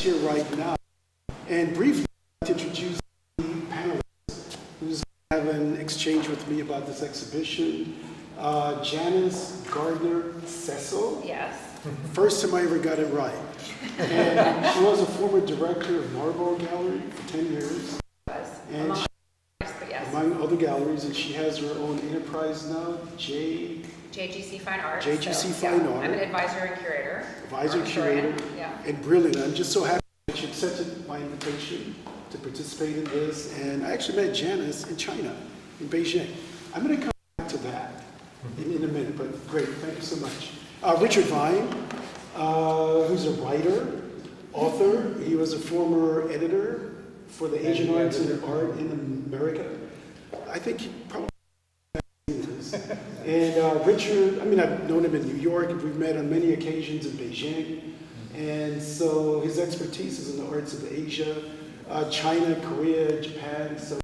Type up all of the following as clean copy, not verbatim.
here right now. And briefly, I'd like to introduce the panelists who's going to have an exchange with me about this exhibition. JANIS, GARDNER, CECIL. Yes. First time I ever got it right. And she was a former director of Marlborough Gallery for 10 years. And among other galleries, and she has her own enterprise now, JGC Fine Arts. JGC Fine Arts. I'm an advisor and curator. Advisor and curator. Yeah. And brilliant. I'm just so happy that she accepted my invitation to participate in this. And I actually met Janice in China, in Beijing. I'm going to come back to that in a minute, but great. Thank you so much. Richard Vine, who's a writer, author. He was a former editor for the Asian Arts and Art in America. I think he probably has seen this. And Richard, I mean, I've known him in New York. We've met on many occasions in Beijing. And so his expertise is in the arts of Asia, China, Korea, Japan. So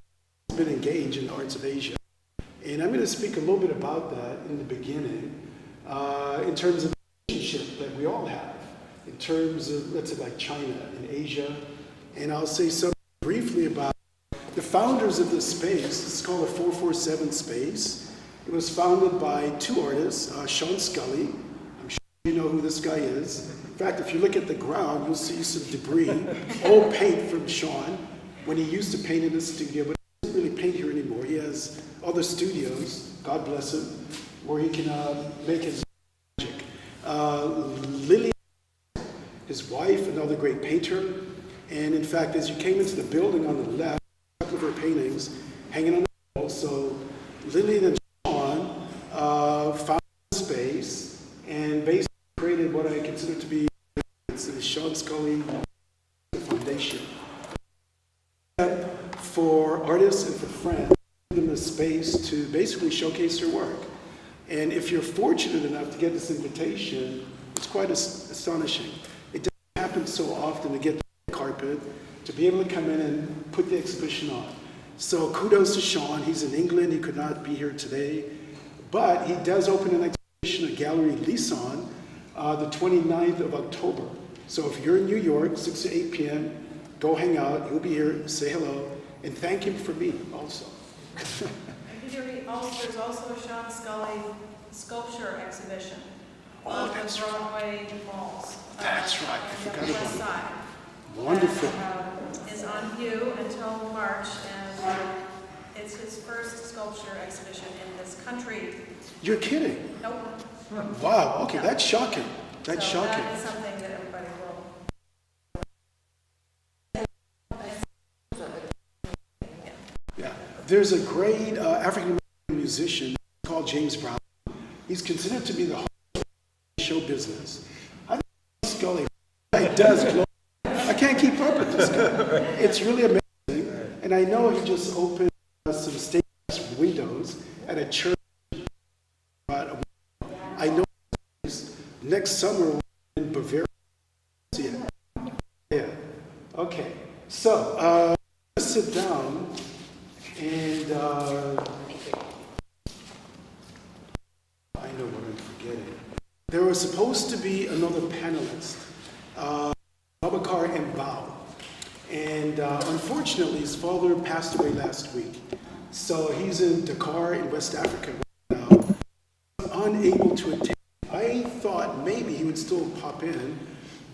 he's been engaged in the arts of Asia. And I'm going to speak a little bit about that in the beginning, in terms of the relationship that we all have, in terms of, let's say, like China and Asia. And I'll say something briefly about the founders of this space. It's called a 447 space. It was founded by two artists, Sean Scully. I'm sure you know who this guy is. In fact, if you look at the ground, you'll see some debris, old paint from Sean, when he used to paint in his studio, but he doesn't really paint here anymore. He has other studios, God bless him, where he can make his magic. Lily, his wife, another great painter. And in fact, as you came into the building on the left, a couple of her paintings hanging on the wall. So Lillian and Sean found the space and basically created what I consider to be the Sean Scully Foundation. For artists and for friends, give them a space to basically showcase their work. And if you're fortunate enough to get this invitation, it's quite astonishing. It doesn't happen so often to get carpet, to be able to come in and put the exhibition on. So kudos to Sean. He's in England. He could not be here today. But he does open an exhibition at Gallery Lisson the 29th of October. So if you're in New York, 6 to 8 p.m., go hang out. He'll be here. Say hello. And thank him for me also. There's also a Sean Scully sculpture exhibition on the Broadway malls. That's right. I forgot the about West it. Side. Wonderful. And is on view until March, and it's his first sculpture exhibition in this country. You're kidding? Nope. Wow. Okay, No. That's shocking. That's so shocking. That is something that everybody will. Yeah. There's a great African musician called James Brown. He's considered to be the heart of show business. I think Scully does glow. I can't keep up with this guy. It's really amazing. And I know he just opened some stained glass windows at a church. I know next summer in Bavaria. See it. Yeah. Okay. So let's sit down and I know what I'm forgetting. There was supposed to be another panelist, BABACAR MBOW. And unfortunately, his father passed away last week. So he's in Dakar in West Africa right now, unable to attend. I thought maybe he would still pop in,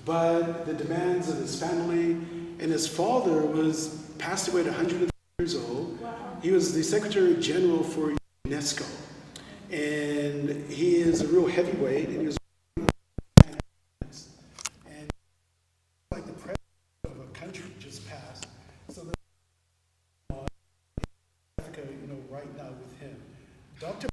but the demands of his family, and his father passed away at 103 years old. He was the Secretary General for UNESCO. And he is a real heavyweight, and he was and like the president of a country just passed. So there's Africa, right now with him. Dr.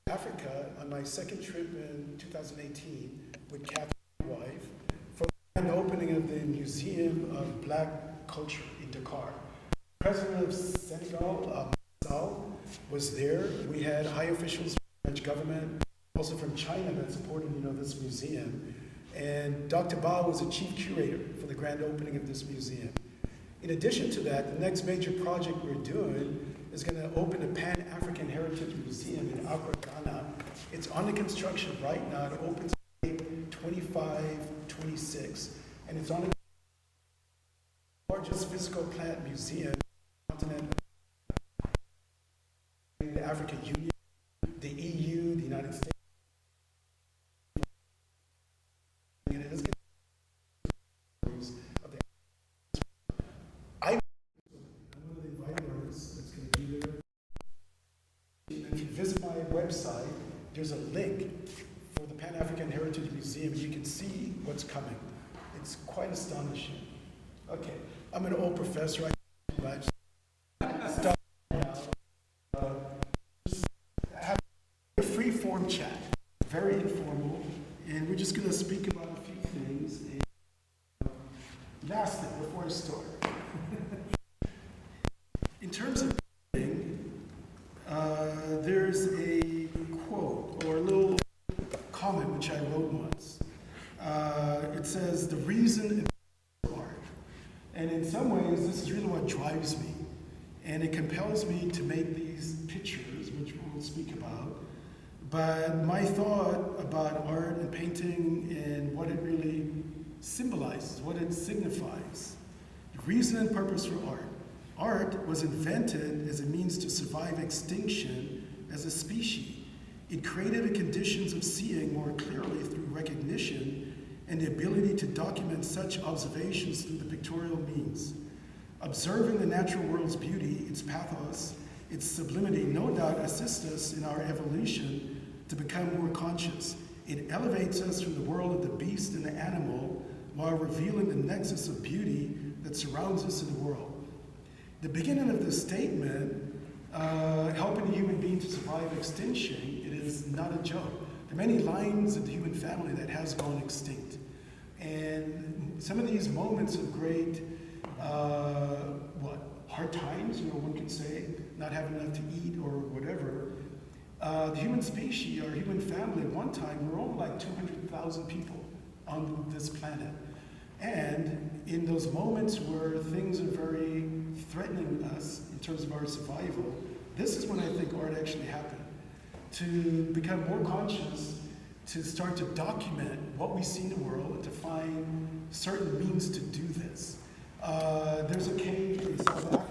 Africa on my second trip in 2018 with Captain wife for the opening of the Museum of Black Culture in Dakar. The president of Senegal, was there. We had high officials from the French government, also from China that supported this museum. And Dr. Bao was the chief curator for the grand opening of this museum. In addition to that, the next major project we're doing is going to open a Pan-African Heritage Museum in Acra, Ghana. It's under construction right now. It opens 25, 1926, and it's on the largest physical plant museum on the continent, the African Union, the EU, the United States. And it is of the I'm one of the inviters that's going to be there. And if you visit my website, there's a link for the Pan-African Heritage Museum. You can see what's coming. It's quite astonishing. Okay, I'm an old professor. I start now. Just have a free-form chat, very informal, and we're just going to speak about a few things. And last thing before I start, in terms of there's a quote or a little comment which I wrote once. It says, "The reason is art." And in some ways, this is really what drives me. And it compels me to make these pictures, which we'll speak about. But my thought about art and painting and what it really symbolizes, what it signifies. The reason and purpose for art. Art was invented as a means to survive extinction as a species. It created the conditions of seeing more clearly through recognition and the ability to document such observations through the pictorial means. Observing the natural world's beauty, its pathos, its sublimity, no doubt assists us in our evolution to become more conscious. It elevates us from the world of the beast and the animal while revealing the nexus of beauty that surrounds us in the world. The beginning of this statement, helping the human being to survive extinction, it is not a joke. There are many lines of the human family that has gone extinct. And some of these moments of great, hard times, one can say, not having enough to eat or whatever, the human species, or human family at one time, were only like 200,000 people on this planet. And in those moments where things are very threatening us in terms of our survival, this is when I think art actually happened. To become more conscious, to start to document what we see in the world, and to find certain means to do this. There's a cave in South Africa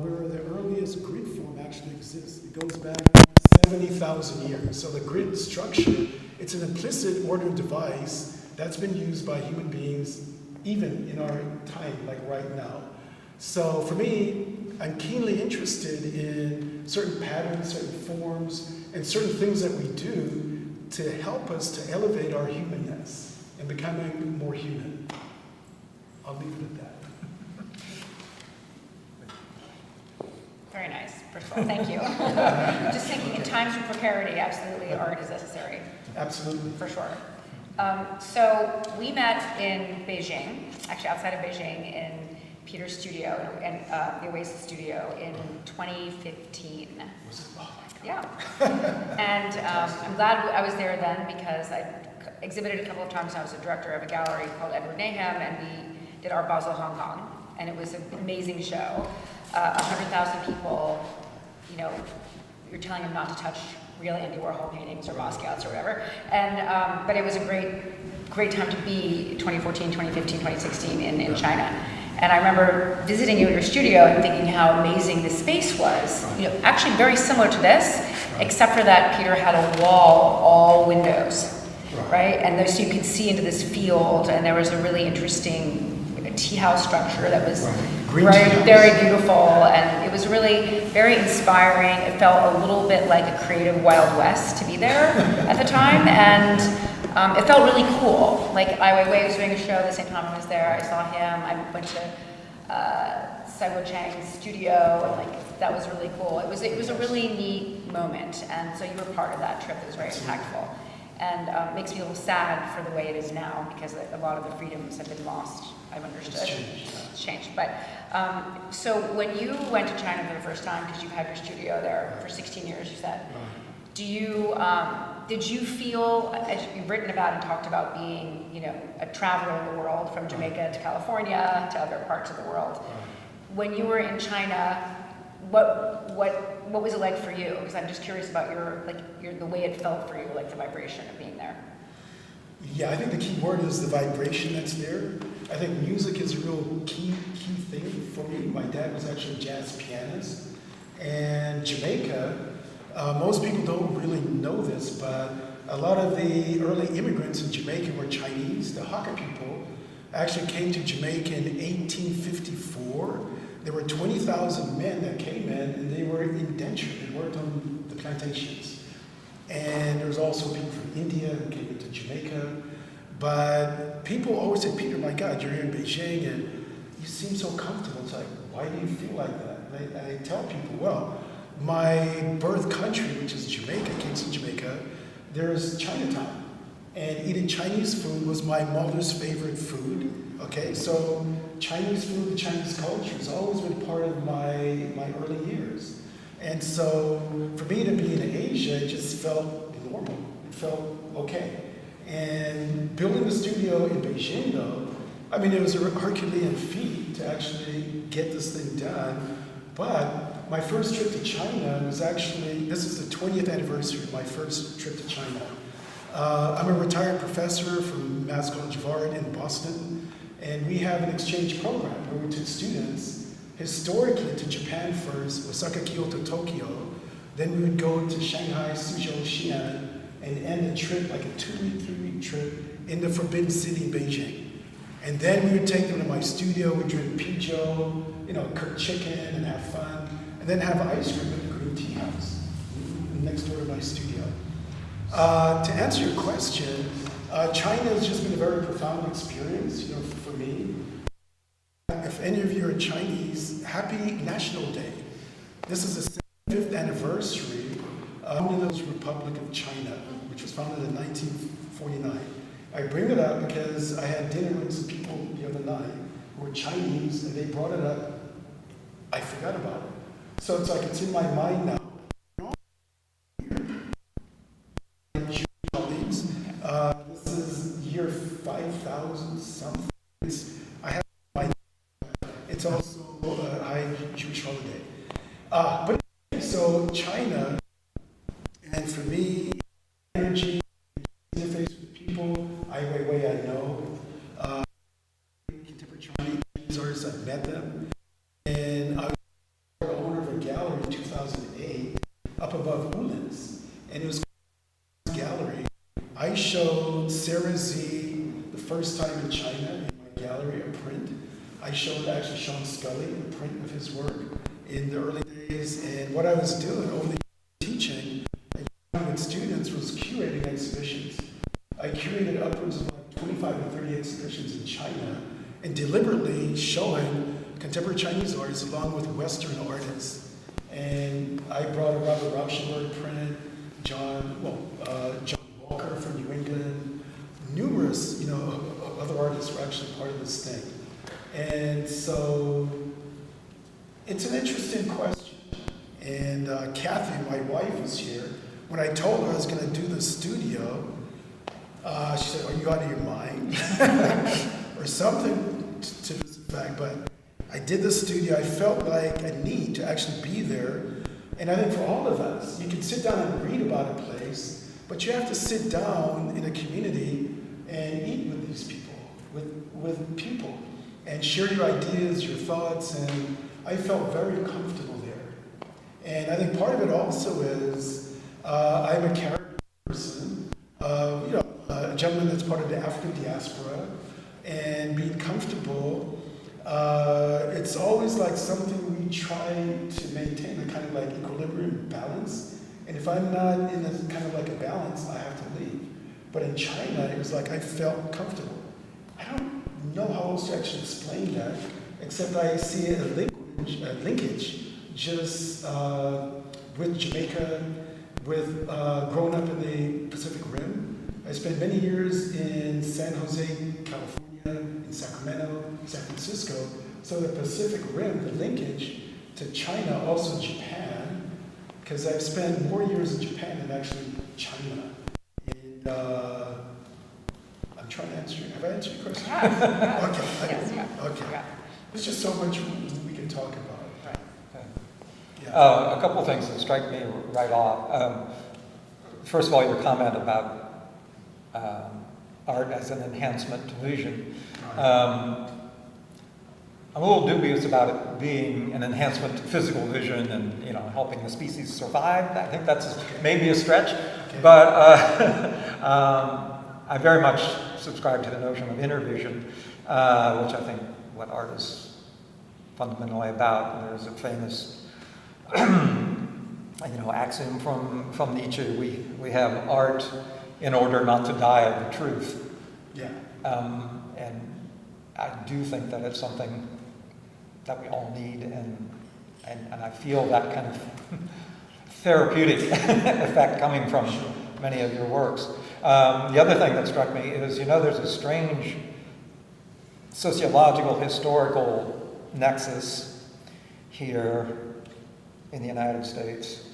where the earliest grid form actually exists. It goes back 70,000 years. So the grid structure, it's an implicit order device that's been used by human beings even in our time, like right now. So for me, I'm keenly interested in certain patterns, certain forms, and certain things that we do to help us to elevate our humanness and becoming more human. I'll leave it at that. Very nice, first of all, thank you. Just thinking in times of precarity, absolutely, art is necessary. Absolutely. For sure. So we met in Beijing, actually outside of Beijing, in Peter's studio, and the Oasis studio in 2015. Was it? Oh my God. Yeah. And I'm glad I was there then because I exhibited a couple of times. I was a director of a gallery called Edward Nahum, and we did Art Basel Hong Kong, and it was an amazing show. 100,000 people, you're telling them not to touch real Andy Warhol paintings or Moscow's or whatever. And but it was a great time to be 2014, 2015, 2016 in China. And I remember visiting you in your studio and thinking how amazing this space was. Actually very similar to this, except for that Peter had a wall, all windows, right? And so you could see into this field, and there was a really interesting tea house structure that was very beautiful, and it was really very inspiring. It felt a little bit like a creative Wild West to be there at the time, and it felt really cool. Like Ai Weiwei was doing a show the same time I was there. I saw him. I went to Saibo Chang's studio, and that was really cool. It was a really neat moment, and so you were part of that trip. It was very impactful, and it makes me a little sad for the way it is now because a lot of the freedoms have been lost. I've understood. It's changed. But so when you went to China for the first time, because you've had your studio there for 16 years, you said, did you feel, as you've written about and talked about being, a traveler in the world from Jamaica to California to other parts of the world, when you were in China, what was it like for you? Because I'm just curious about the way it felt for you, like the vibration of being there. Yeah, I think the key word is the vibration that's there. I think music is a real key thing for me. My dad was actually a jazz pianist. And Jamaica, most people don't really know this, but a lot of the early immigrants in Jamaica were Chinese. The Hakka people actually came to Jamaica in 1854. There were 20,000 men that came in, and they were indentured. They worked on the plantations. And there was also people from India who came into Jamaica. But people always say, Peter, my God, you're here in Beijing, and you seem so comfortable. It's like, why do you feel like that? And I tell people, well, my birth country, which is Jamaica, Kingston, Jamaica, there's Chinatown. And eating Chinese food was my mother's favorite food. Okay, so Chinese food, the Chinese culture has always been part of my early years. And so for me to be in Asia, it just felt normal. It felt okay. And building the studio in Beijing, though, I mean, it was a Herculean feat to actually get this thing done. But my first trip to China was actually, this is the 20th anniversary of my first trip to China. I'm a retired professor from Mass College of Art in Boston, and we have an exchange program where we took students historically to Japan first, Osaka, Kyoto, Tokyo. Then we would go to Shanghai, Suzhou, Xi'an, and end the trip like a 2-week, 3-week trip in the Forbidden City in Beijing. And then we would take them to my studio, we'd drink pijiu, cook chicken and have fun, and then have ice cream at the Green Tea House next door to my studio. To answer your question, China has just been a very profound experience, for me. If any of you are Chinese, happy National Day. This is the 75th anniversary of the People's Republic of China, which was founded in 1949. I bring it up because I had dinner with some people the other night who were Chinese, and they brought it up. I forgot about it. So it's like it's in my mind now. This is year 5,000 something. I have my. It's also a high Jewish holiday. But so China, and for me, energy, interface with people, I know. Contemporary Chinese artists, I've met them. And I was the owner of a gallery in 2008 up above Woodlands. And it was a gallery. I showed Sarah Z the first time in China in my gallery, a print. I showed actually Sean Scully a print of his work in the early days. And what I was doing over the teaching with students was curating exhibitions. I curated upwards of like 25 or 30 exhibitions in China and deliberately showing contemporary Chinese artists along with Western artists. And I brought a Robert Rauschenberg print, John Walker from New England, numerous, other artists were actually part of this thing. And so it's an interesting question. And Kathy, my wife, was here. When I told her I was going to do the studio, she said, "Are you out of your mind?" or something to this effect. But I did the studio. I felt like a need to actually be there. And I think for all of us, you can sit down and read about a place, but you have to sit down in a community and eat with these people, with people, and share your ideas, your thoughts. And I felt very comfortable there. And I think part of it also is I'm a character person, a gentleman that's part of the African Diaspora, and being comfortable, it's always like something we try to maintain, a kind of like equilibrium balance. And if I'm not in a kind of like a balance, I have to leave. But in China, it was like I felt comfortable. I don't know how else to actually explain that, except I see a linkage just with Jamaica, with growing up in the Pacific Rim. I spent many years in San Jose, California, in Sacramento, San Francisco. So the Pacific Rim, the linkage to China, also Japan, because I've spent more years in Japan than actually China. And I'm trying to answer. Have I answered your question? Yeah. Okay. Yes, yeah. Okay. Yeah. There's just so much we can talk about. A couple of things that strike me right off. First of all, your comment about art as an enhancement to vision. I'm a little dubious about it being an enhancement to physical vision and, you know, helping the species survive. I think that's maybe a stretch, but I very much subscribe to the notion of inner vision, which I think what art is fundamentally about. And there's a famous, you know, axiom from Nietzsche: we have art in order not to die of the truth. Yeah. And I do think that it's something that we all need, and I feel that kind of therapeutic effect coming from many of your works. The other thing that struck me is, you know, there's a strange sociological, historical nexus here in the United States.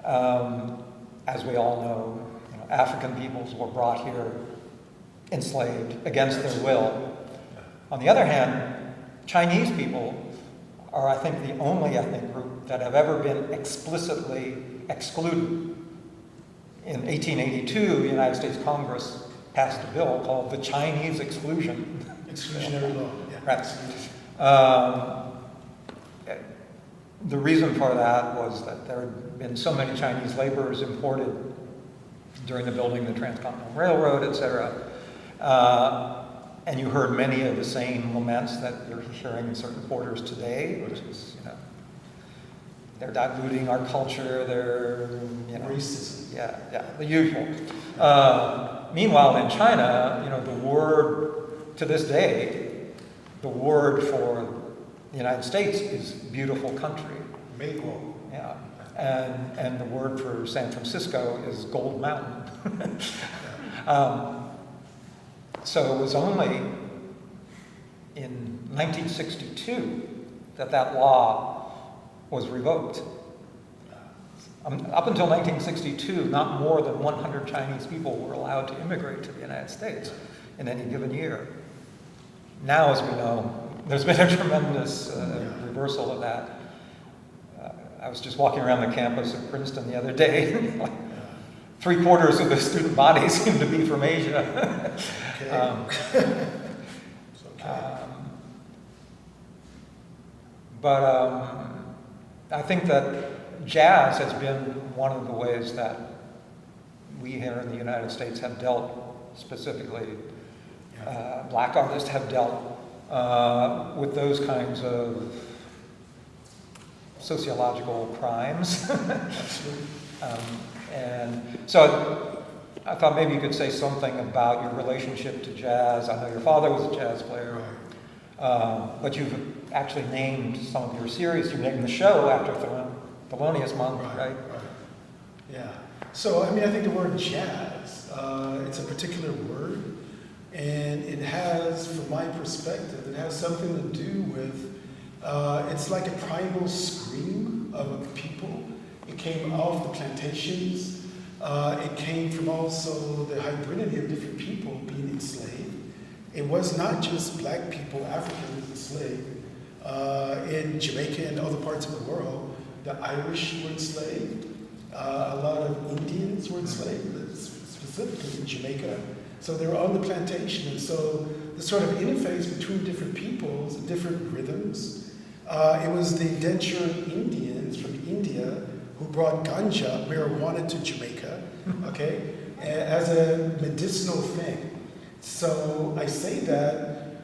As we all know, you know, African peoples were brought here enslaved against their will. On the other hand, Chinese people are, I think, the only ethnic group that have ever been explicitly excluded. In 1882, the United States Congress passed a bill called the Chinese Exclusion. Exclusionary law. Yeah. Right. The reason for that was that there had been so many Chinese laborers imported during the building of the Transcontinental Railroad, et cetera. And you heard many of the same laments that you're hearing in certain quarters today, which is, you know, they're diluting our culture, they're, you know, racism. Yeah, the usual. Meanwhile, in China, you know, the word, to this day, the word for the United States is beautiful country. Meiguo. Yeah, and the word for San Francisco is Gold Mountain. So it was only in 1962 that law was revoked. Up until 1962, not more than 100 Chinese people were allowed to immigrate to the United States in any given year. Now, as we know, there's been a tremendous reversal of that. I was just walking around the campus of Princeton the other day. Like, 3/4 of the student body seem to be from Asia. I think that jazz has been one of the ways that we here in the United States have dealt, specifically black artists have dealt with those kinds of sociological crimes. And so I thought maybe you could say something about your relationship to jazz. I know your father was a jazz player, but you've actually named some of your series. You named the show after Thelonious Monk, right? Yeah. So, I mean, I think the word jazz, it's a particular word, and it has, from my perspective, it has something to do with, it's like a primal scream of a people. It came off the plantations. It came from also the hybridity of different people being enslaved. It was not just black people, Africans enslaved. In Jamaica and other parts of the world, the Irish were enslaved. A lot of Indians were enslaved, specifically in Jamaica. So they were on the plantation. And so the sort of interface between different peoples, different rhythms. It was the indentured Indians from India who brought ganja, marijuana, to Jamaica, okay, as a medicinal thing. So I say that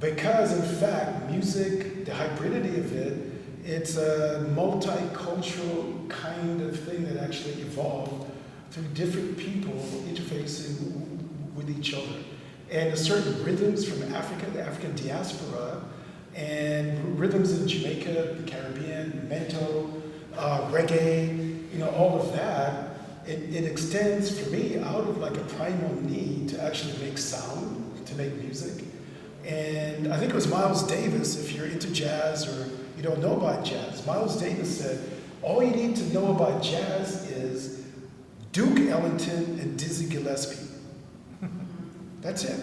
because, in fact, music, the hybridity of it, it's a multicultural kind of thing that actually evolved through different people interfacing with each other. And certain rhythms from Africa, the African Diaspora, and rhythms in Jamaica, the Caribbean, mento, reggae, you know, all of that, it extends for me out of like a primal need to actually make sound, to make music. And I think it was Miles Davis, if you're into jazz or you don't know about jazz, Miles Davis said, all you need to know about jazz is Duke Ellington and Dizzy Gillespie. That's it.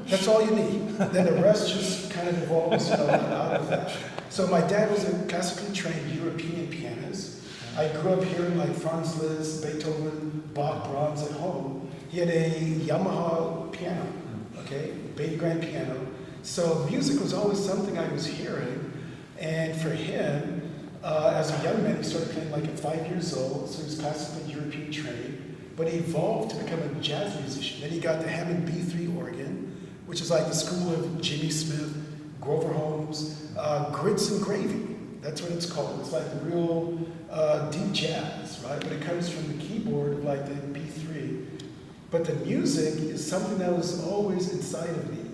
That's all you need. Then the rest just kind of evolves out of that. So my dad was a classically trained European pianist. I grew up hearing like Franz Liszt, Beethoven, Bach, Brahms at home. He had a Yamaha piano, okay, baby grand piano. So music was always something I was hearing, and for him, as a young man, he started playing like at 5 years old, so he was classically European trained, but he evolved to become a jazz musician. Then he got the Hammond B3 organ, which is like the school of Jimmy Smith, Grover Holmes, Grits and Gravy. That's what it's called. It's like the real deep jazz, right? But it comes from the keyboard of like the B3. But the music is something that was always inside of me.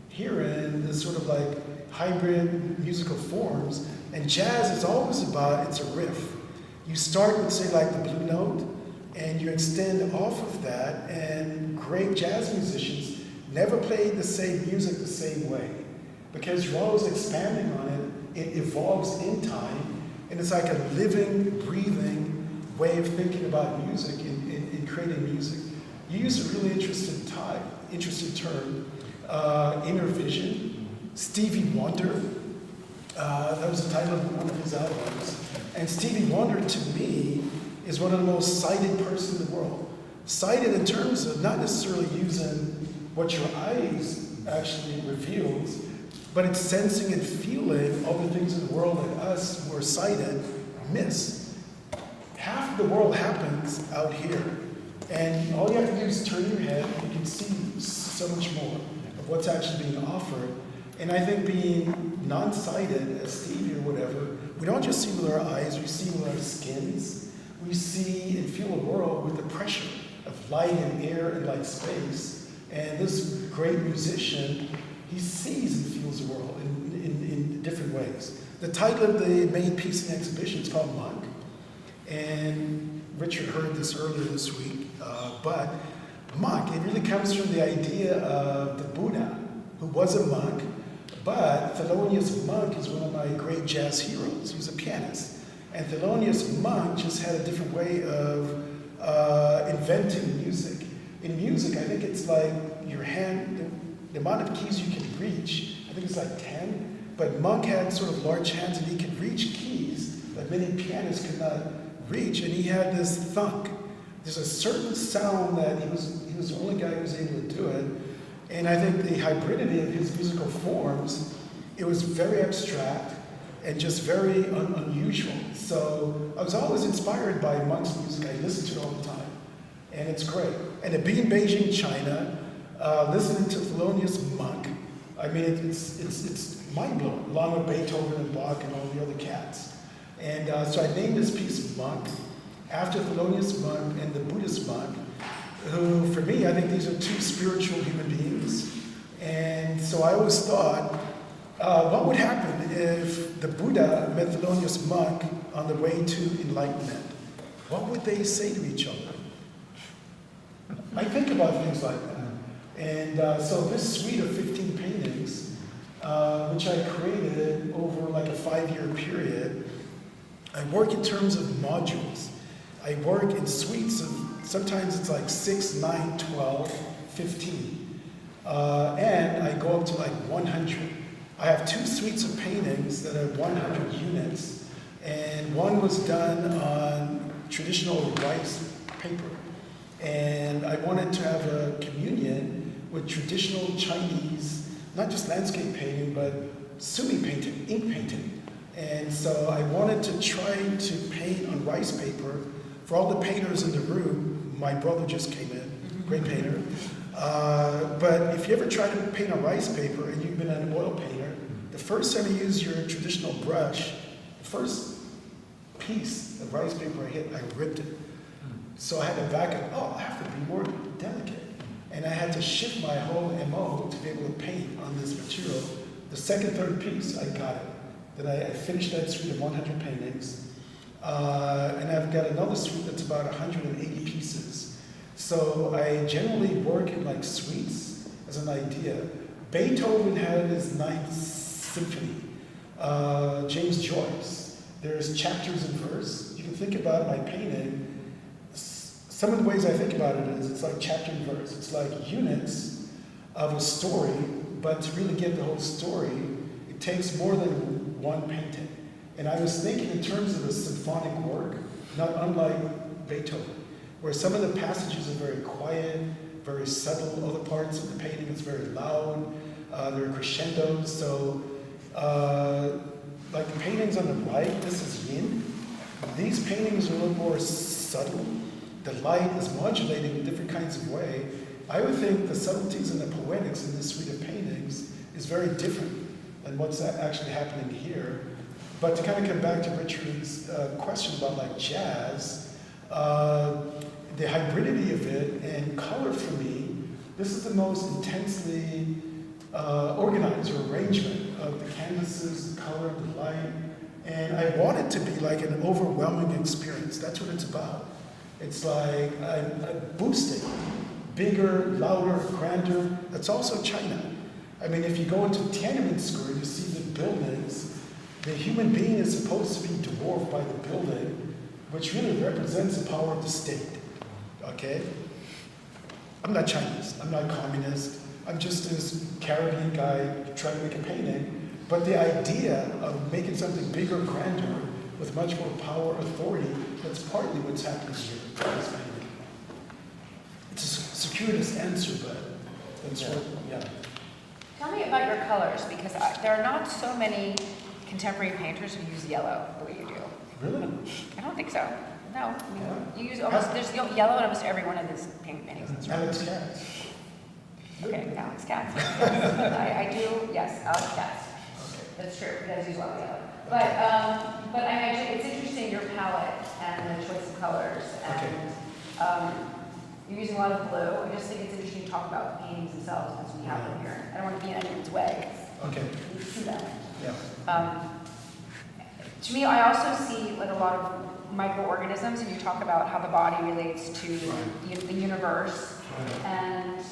Hearing this sort of like hybrid musical forms, and jazz is always about, it's a riff. You start with, say, like the blue note, and you extend off of that, and great jazz musicians never played the same music the same way, because you're always expanding on it, it evolves in time, and it's like a living, breathing way of thinking about music in creating music. You used a really interesting term, inner vision. Stevie Wonder, that was the title of one of his albums. And Stevie Wonder, to me, is one of the most sighted persons in the world. Sighted in terms of not necessarily using what your eyes actually reveals, but it's sensing and feeling all the things in the world that us who are sighted miss. Half of the world happens out here. And all you have to do is turn your head, you can see so much more of what's actually being offered. And I think being non-sighted, as Stevie or whatever, we don't just see with our eyes, we see with our skins. We see and feel a world with the pressure of light and air and like space. And this great musician, he sees and feels the world in different ways. The title of the main piece in the exhibition is called Monk. And Richard heard this earlier this week, but monk, it really comes from the idea of the Buddha, who was a monk, but Thelonious Monk is one of my great jazz heroes. He was a pianist. And Thelonious Monk just had a different way of inventing music. In music, I think it's like your hand, the amount of keys you can reach, I think it's like 10, but Monk had sort of large hands and he could reach keys that many pianists could not reach, and he had this thunk. There's a certain sound that he was the only guy who was able to do it, and I think the hybridity of his musical forms, it was very abstract and just very unusual. So I was always inspired by Monk's music. I listened to it all the time, and it's great. And to be in Beijing, China, listening to Thelonious Monk, I mean, it's mind-blowing, along with Beethoven and Bach and all the other cats. And so I named this piece Monk after Thelonious Monk and the Buddhist monk, who, for me, I think these are two spiritual human beings. And so I always thought, what would happen if the Buddha met Thelonious Monk on the way to enlightenment? What would they say to each other? I think about things like that. And so this suite of 15 paintings, which I created over like a 5-year period, I work in terms of modules. I work in suites of, sometimes it's like 6, 9, 12, 15. And I go up to like 100. I have 2 suites of paintings that are 100 units. And one was done on traditional rice paper. And I wanted to have a communion with traditional Chinese, not just landscape painting, but sumi painting, ink painting. And so I wanted to try to paint on rice paper. For all the painters in the room, my brother just came in, great painter. But if you ever try to paint on rice paper and you've been an oil painter, the first time you use your traditional brush, the first piece of rice paper I hit, I ripped it. So I had to back it, I have to be more delicate. And I had to shift my whole MO to be able to paint on this material. The second, third piece, I got it. Then I finished that suite of 100 paintings. And I've got another suite that's about 180 pieces. So I generally work in like suites as an idea. Beethoven had his Ninth Symphony. James Joyce, there's chapters and verse. You can think about my painting. Some of the ways I think about it is it's like chapter and verse. It's like units of a story, but to really get the whole story, it takes more than one painting. And I was thinking in terms of a symphonic work, not unlike Beethoven, where some of the passages are very quiet, very subtle. Other parts of the painting is very loud. There are crescendos. So, like the paintings on the right, this is yin. These paintings are a little more subtle. The light is modulating in different kinds of way. I would think the subtleties and the poetics in this suite of paintings is very different than what's actually happening here. But to kind of come back to Richard's question about like jazz, the hybridity of it and color for me, this is the most intensely organized or arrangement of the canvases, the color, the light. And I want it to be like an overwhelming experience. That's what it's about. It's like I'm boosting, bigger, louder, grander. That's also China. I mean, if you go into Tiananmen Square, you see the buildings. The human being is supposed to be dwarfed by the building, which really represents the power of the state. Okay? I'm not Chinese. I'm not communist. I'm just this Caribbean guy trying to make a painting. But the idea of making something bigger, grander, with much more power, authority, that's partly what's happening here in this painting. It's a circuitous answer, but that's what, yeah. Tell me about your colors, because there are not so many contemporary painters who use yellow the way you do. Really? I don't think so. No, I mean, Yeah. you use almost, there's yellow in almost every one of these paintings. That's right. Alex Katz. Okay, Alex Katz. I do, yes, Alex Katz. That's true, he does use a lot of yellow. But I imagine it's interesting, your palette and the choice of colors. And you're using a lot of blue. I just think it's interesting to talk about the paintings themselves as we have them here. I don't want to be in anyone's way. Okay. You see them. Yeah. To me, I also see like a lot of microorganisms, and you talk about how the body relates to the universe and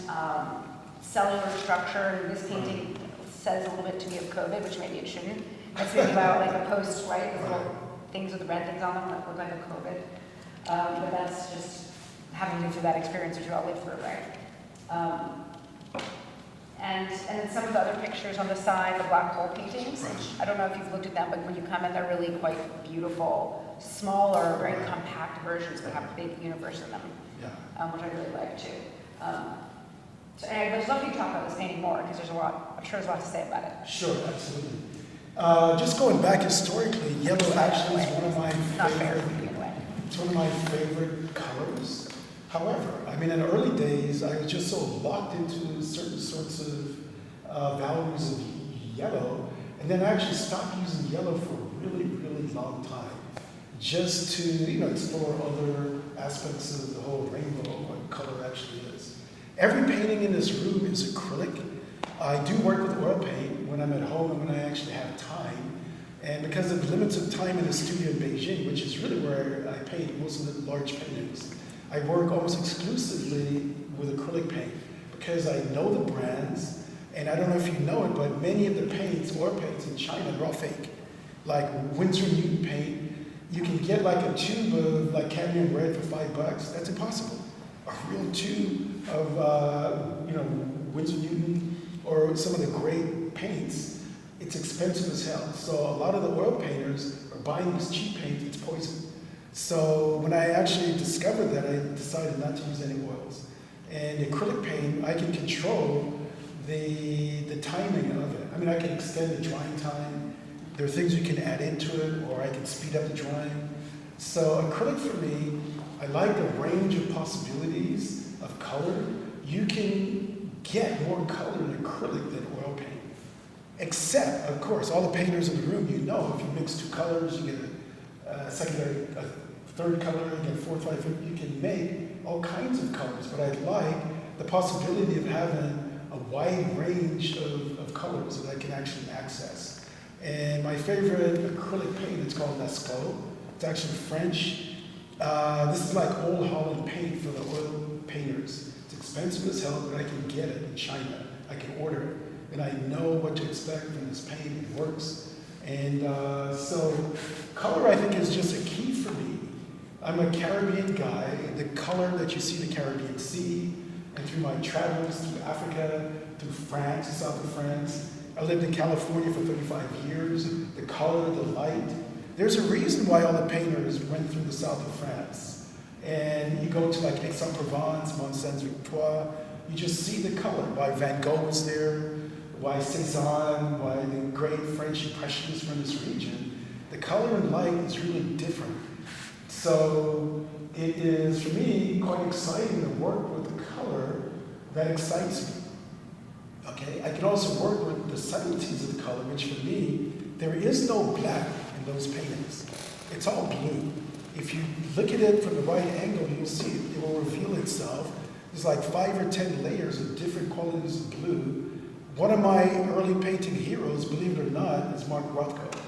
cellular structure. And this painting says a little bit to me of COVID, which maybe it shouldn't. It's thinking about like a post, right? The little things with the red things on them that look like a COVID. But that's just having been through that experience, which we all lived through, right? And then some of the other pictures on the side, the black hole paintings, which I don't know if you've looked at them, but when you come in, they're really quite beautiful, smaller, very compact versions, but have a big universe in them, which I really like too. So I'd just love you to talk about this painting more, because there's a lot, I'm sure there's a lot to say about it. Sure, absolutely. Just going back historically, yellow actually is one of my it's one of my favorite colors. However, I mean, in the early days, I was just so locked into certain sorts of values of yellow, and then I actually stopped using yellow for a really, really long time, just to, explore other aspects of the whole rainbow, what color actually is. Every painting in this room is acrylic. I do work with oil paint when I'm at home and when I actually have time. And because of the limits of time in the studio in Beijing, which is really where I paint most of the large paintings, I work almost exclusively with acrylic paint because I know the brands, and I don't know if you know it, but many of the paints, oil paints in China, they're all fake. Like Winsor Newton paint, you can get like a tube of like cadmium red for $5. That's impossible. A real tube of Winsor Newton or some of the great paints, it's expensive as hell. So a lot of the oil painters are buying this cheap paint, it's poison. So when I actually discovered that, I decided not to use any oils. And acrylic paint, I can control the timing of it. I mean, I can extend the drying time. There are things you can add into it, or I can speed up the drying. So acrylic for me, I like the range of possibilities of color. You can get more color in acrylic than oil paint. Except, of course, all the painters in the room, if you mix two colors, you get a secondary, a third color, you get fourth, fifth, you can make all kinds of colors. But I like the possibility of having a wide range of colors that I can actually access. And my favorite acrylic paint is called Lascaux. It's actually French. This is like Old Holland paint for the oil painters. It's expensive as hell, but I can get it in China. I can order it. And I know what to expect from this paint. It works. And so color, I think, is just a key for me. I'm a Caribbean guy. The color that you see in the Caribbean Sea, and through my travels through Africa, through France, the south of France. I lived in California for 35 years. The color, the light. There's a reason why all the painters went through the south of France. And you go to like Aix-en-Provence, Mont Saint-Victoire, you just see the color. Why Van Gogh was there, why Cézanne, why the great French Impressionists from this region. The color and light is really different. So it is, for me, quite exciting to work with the color that excites me. Okay, I can also work with the subtleties of the color, which for me, there is no black in those paintings. It's all blue. If you look at it from the right angle, you'll see it will reveal itself. There's like 5 or 10 layers of different qualities of blue. One of my early painting heroes, believe it or not, is Mark Rothko.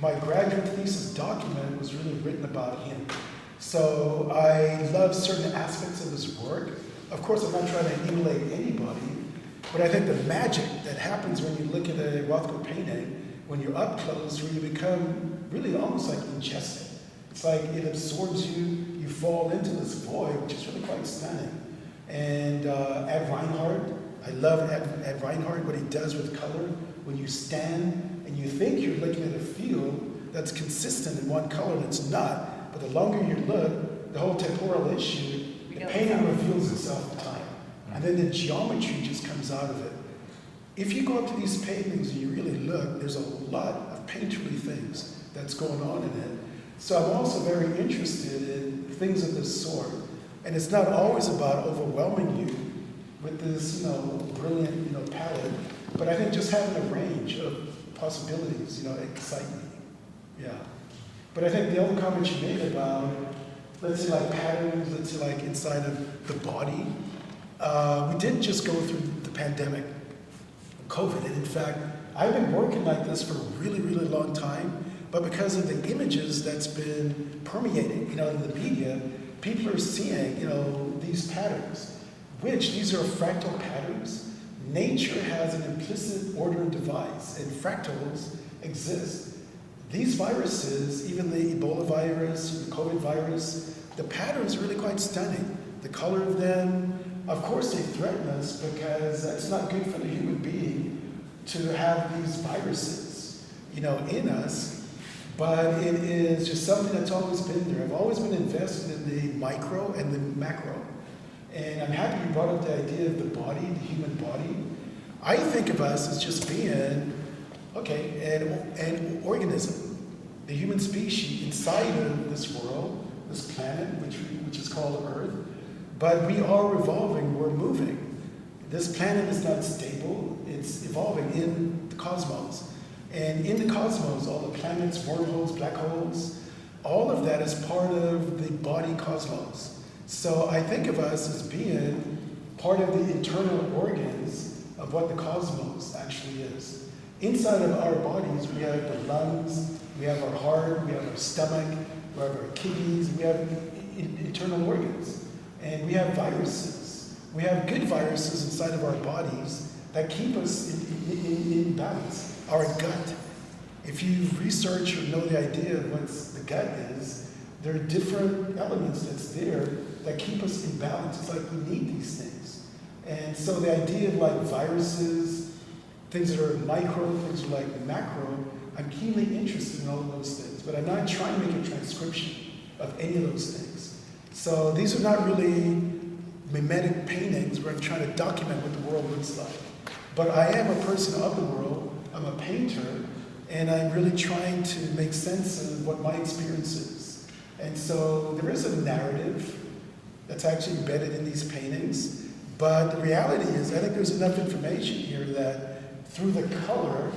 My graduate thesis document was really written about him. So I love certain aspects of his work. Of course, I'm not trying to emulate anybody, but I think the magic that happens when you look at a Rothko painting, when you're up close, where you become really almost like ingested. It's like it absorbs you, you fall into this void, which is really quite stunning. And Ed Reinhardt, I love Ed Reinhardt, what he does with color. When you stand and you think you're looking at a field that's consistent in one color, and it's not. But the longer you look, the whole temporal issue, the painting reveals itself in time. And then the geometry just comes out of it. If you go up to these paintings and you really look, there's a lot of painterly things that's going on in it. So I'm also very interested in things of this sort. And it's not always about overwhelming you with this, brilliant, palette. But I think just having a range of possibilities, excite me. Yeah. But I think the other comment you made about, let's say like patterns, let's say like inside of the body, we didn't just go through the pandemic, COVID. And in fact, I've been working like this for a really, really long time. But because of the images that's been permeating, in the media, people are seeing, these patterns, which these are fractal patterns. Nature has an implicit order and device, and fractals exist. These viruses, even the Ebola virus, the COVID virus, the patterns are really quite stunning. The color of them, of course they threaten us because that's not good for the human being to have these viruses, in us. But it is just something that's always been there. I've always been invested in the micro and the macro. And I'm happy you brought up the idea of the body, the human body. I think of us as just being, an organism, the human species inside of this world, this planet, which is called Earth. But we are evolving, we're moving. This planet is not stable, it's evolving in the cosmos. And in the cosmos, all the planets, wormholes, black holes, all of that is part of the body cosmos. So I think of us as being part of the internal organs of what the cosmos actually is. Inside of our bodies, we have the lungs, we have our heart, we have our stomach, we have our kidneys, we have internal organs. And we have viruses. We have good viruses inside of our bodies that keep us in balance. Our gut. If you research or know the idea of what the gut is, there are different elements that's there that keep us in balance. It's like we need these things. And so the idea of like viruses, things that are micro, things that are like macro, I'm keenly interested in all of those things, but I'm not trying to make a transcription of any of those things. So these are not really mimetic paintings where I'm trying to document what the world looks like. But I am a person of the world. I'm a painter, and I'm really trying to make sense of what my experience is. And so there is a narrative that's actually embedded in these paintings, but the reality is I think there's enough information here that through the color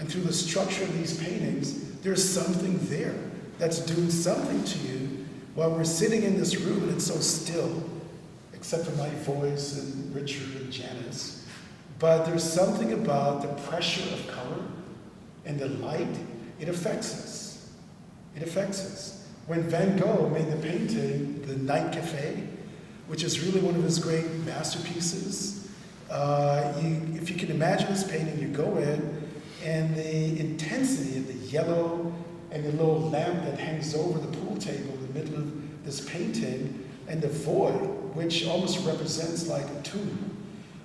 and through the structure of these paintings, there's something there that's doing something to you while we're sitting in this room and it's so still, except for my voice and Richard and Janice. But there's something about the pressure of color and the light, it affects us. It affects us. When Van Gogh made the painting, The Night Cafe, which is really one of his great masterpieces, if you can imagine this painting, you go in, and the intensity of the yellow and the little lamp that hangs over the pool table in the middle of this painting, and the void, which almost represents like a tomb.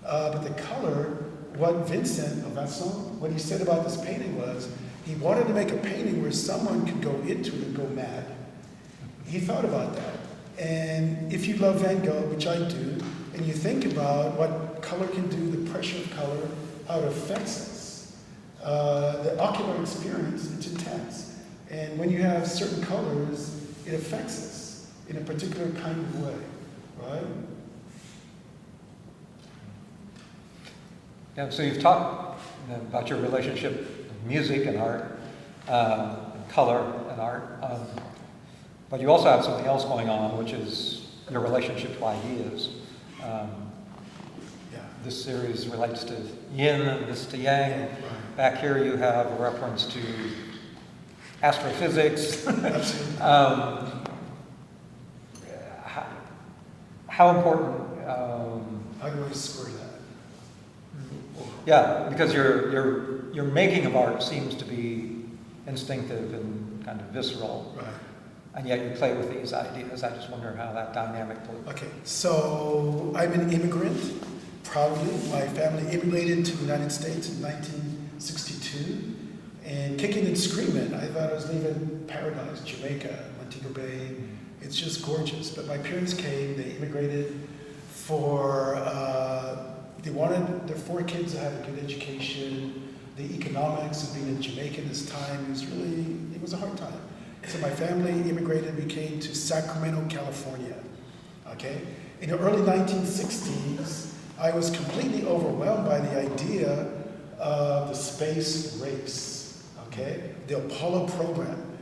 But the color, what what he said about this painting was, he wanted to make a painting where someone could go into it and go mad. He thought about that. And if you love Van Gogh, which I do, and you think about what color can do, the pressure of color, how it affects us, the ocular experience, it's intense. And when you have certain colors, it affects us in a particular kind of way, right? Yeah, so you've talked about your relationship with music and art, and color and art, but you also have something else going on, which is your relationship to ideas. This series relates to yin and this to yang. Right. Back here you have a reference to astrophysics. Absolutely. How important? How do I square that? Yeah, because your making of art seems to be instinctive and kind of visceral, Right. and yet you play with these ideas. I just wonder how that dynamic looks. Okay, so I'm an immigrant, proudly. My family immigrated to the United States in 1962, and kicking and screaming, I thought I was leaving paradise, Jamaica, Montego Bay. It's just gorgeous. But my parents came, they immigrated for, they wanted their 4 kids to have a good education. The economics of being in Jamaica at this time it was a hard time. So my family immigrated, we came to Sacramento, California, okay? In the early 1960s, I was completely overwhelmed by the idea of the space race, okay? The Apollo program.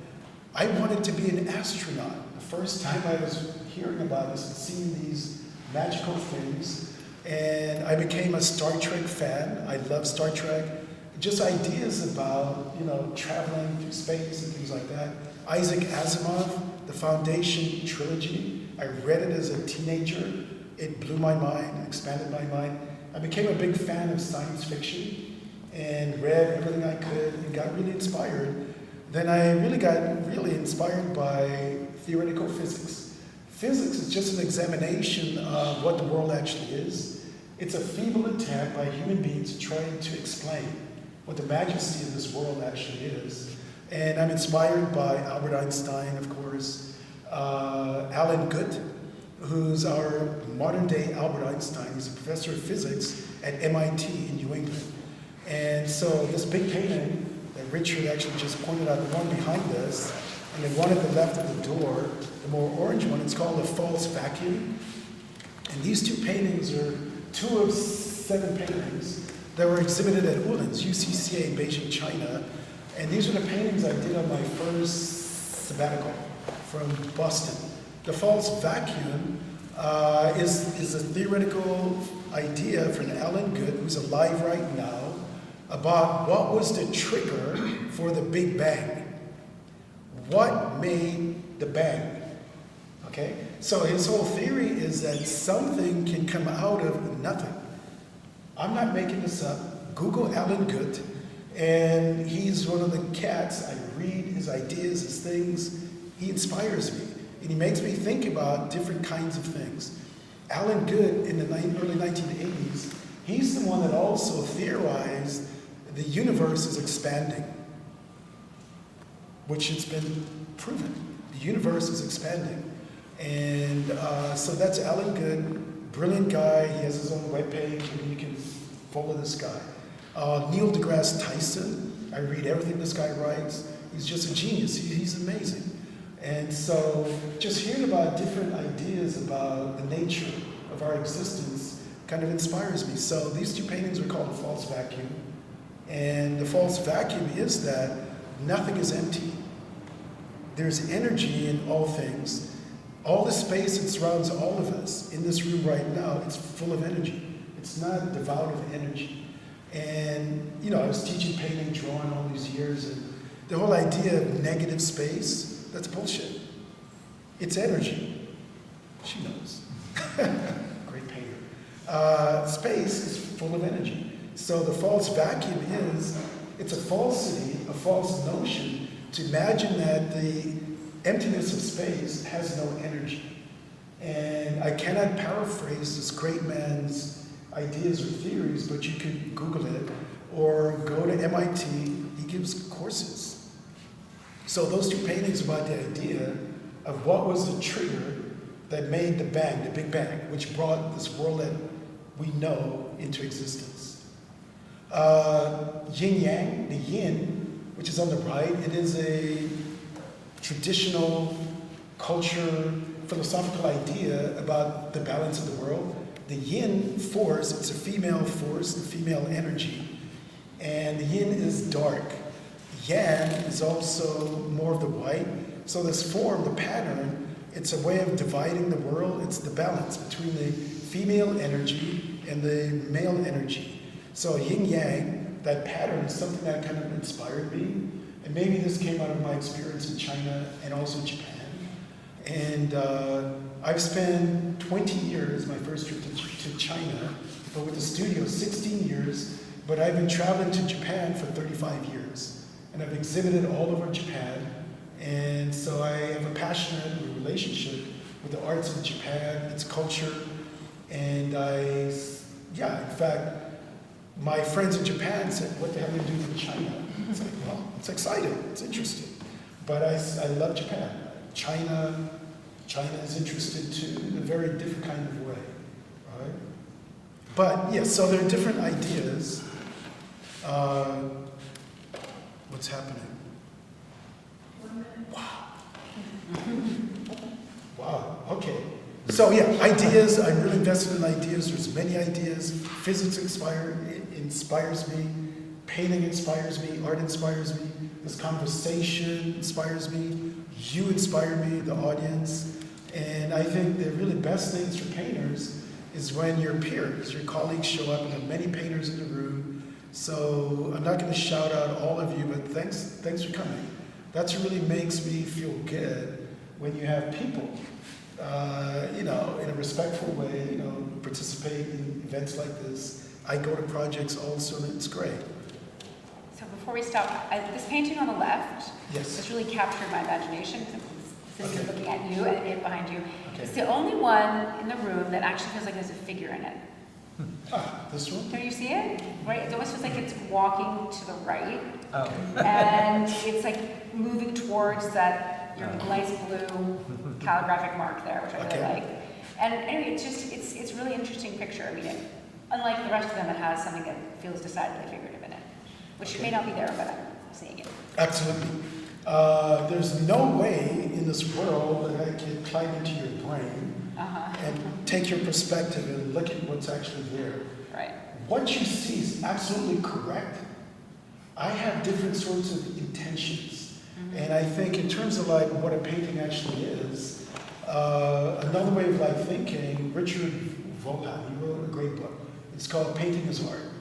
I wanted to be an astronaut. The first time I was hearing about this and seeing these magical things, and I became a Star Trek fan. I love Star Trek. Just ideas about, traveling through space and things like that. Isaac Asimov, the Foundation trilogy. I read it as a teenager. It blew my mind, expanded my mind. I became a big fan of science fiction and read everything I could and got really inspired. Then I really got inspired by theoretical physics. Physics is just an examination of what the world actually is. It's a feeble attempt by human beings trying to explain what the majesty of this world actually is. And I'm inspired by Albert Einstein, of course, Alan Guth, who's our modern day Albert Einstein. He's a professor of physics at MIT in New England. And so this big painting that Richard actually just pointed out, the one behind us, and the one at the left of the door, the more orange one, it's called the false vacuum. And these 2 paintings are 2 of 7 paintings that were exhibited at Woodlands, UCCA in Beijing, China. And these are the paintings I did on my first sabbatical from Boston. The false vacuum is a theoretical idea from Alan Guth, who's alive right now, about what was the trigger for the Big Bang. What made the bang? Okay? So his whole theory is that something can come out of nothing. I'm not making this up. Google Alan Guth, and he's one of the cats. I read his ideas, his things. He inspires me, and he makes me think about different kinds of things. Alan Guth, in the early 1980s, he's the one that also theorized the universe is expanding, which has been proven. The universe is expanding. And so that's Alan Guth, brilliant guy. He has his own webpage, and you can follow this guy. Neil deGrasse Tyson, I read everything this guy writes. He's just a genius. He's amazing. And so just hearing about different ideas about the nature of our existence kind of inspires me. So these 2 paintings are called The False Vacuum. And the false vacuum is that nothing is empty. There's energy in all things. All the space that surrounds all of us in this room right now, it's full of energy. It's not devoid of energy. And, I was teaching painting, drawing all these years, and the whole idea of negative space, that's bullshit. It's energy. She knows. Great painter. Space is full of energy. So the false vacuum it's a falsity, a false notion to imagine that the emptiness of space has no energy. And I cannot paraphrase this great man's ideas or theories, but you can Google it or go to MIT. He gives courses. So those 2 paintings about the idea of what was the trigger that made the bang, the Big Bang, which brought this world that we know into existence. Yin Yang, the yin, which is on the right, it is a traditional culture, philosophical idea about the balance of the world. The yin force, it's a female force, the female energy. And the yin is dark. Yang is also more of the white. So this form, the pattern, it's a way of dividing the world. It's the balance between the female energy and the male energy. So yin yang, that pattern is something that kind of inspired me. And maybe this came out of my experience in China and also Japan. And I've spent 20 years, my first trip to China, but with the studio 16 years, but I've been traveling to Japan for 35 years. And I've exhibited all over Japan. And so I have a passionate relationship with the arts of Japan, its culture. And in fact, my friends in Japan said, what the hell are you doing in China? It's like, well, it's exciting, it's interesting. But I love Japan. China is interested too, in a very different kind of way, right? But yes, so there are different ideas. What's happening? Wow, okay. So yeah, ideas, I'm really invested in ideas. There's many ideas. Physics inspires me. Painting inspires me. Art inspires me. This conversation inspires me. You inspire me, the audience. And I think the really best things for painters is when your peers, your colleagues show up, and there are many painters in the room. So I'm not going to shout out all of you, but thanks for coming. That really makes me feel good when you have people, in a respectful way, participate in events like this. I go to projects also, and it's great. So before we stop, this painting on the left, Yes. this really captured my imagination. Since Okay. looking at you and it behind you. Okay. It's the only one in the room that actually feels like there's a figure in it. This one? Don't you see it? Right? It almost feels like it's walking to the right. Oh. And it's like moving towards that nice blue calligraphic mark there, which I really Okay. like. And anyway, it's a really interesting picture. I mean, unlike the rest of them, it has something that feels decidedly figurative in it, which may not be there, but I'm seeing it. Absolutely. There's no way in this world that I can climb into your brain and take your perspective and look at what's actually there. Right. What you see is absolutely correct. I have different sorts of intentions. And I think in terms of like what a painting actually is, another way of thinking, Richard Volhan, he wrote a great book. It's called Painting is Art.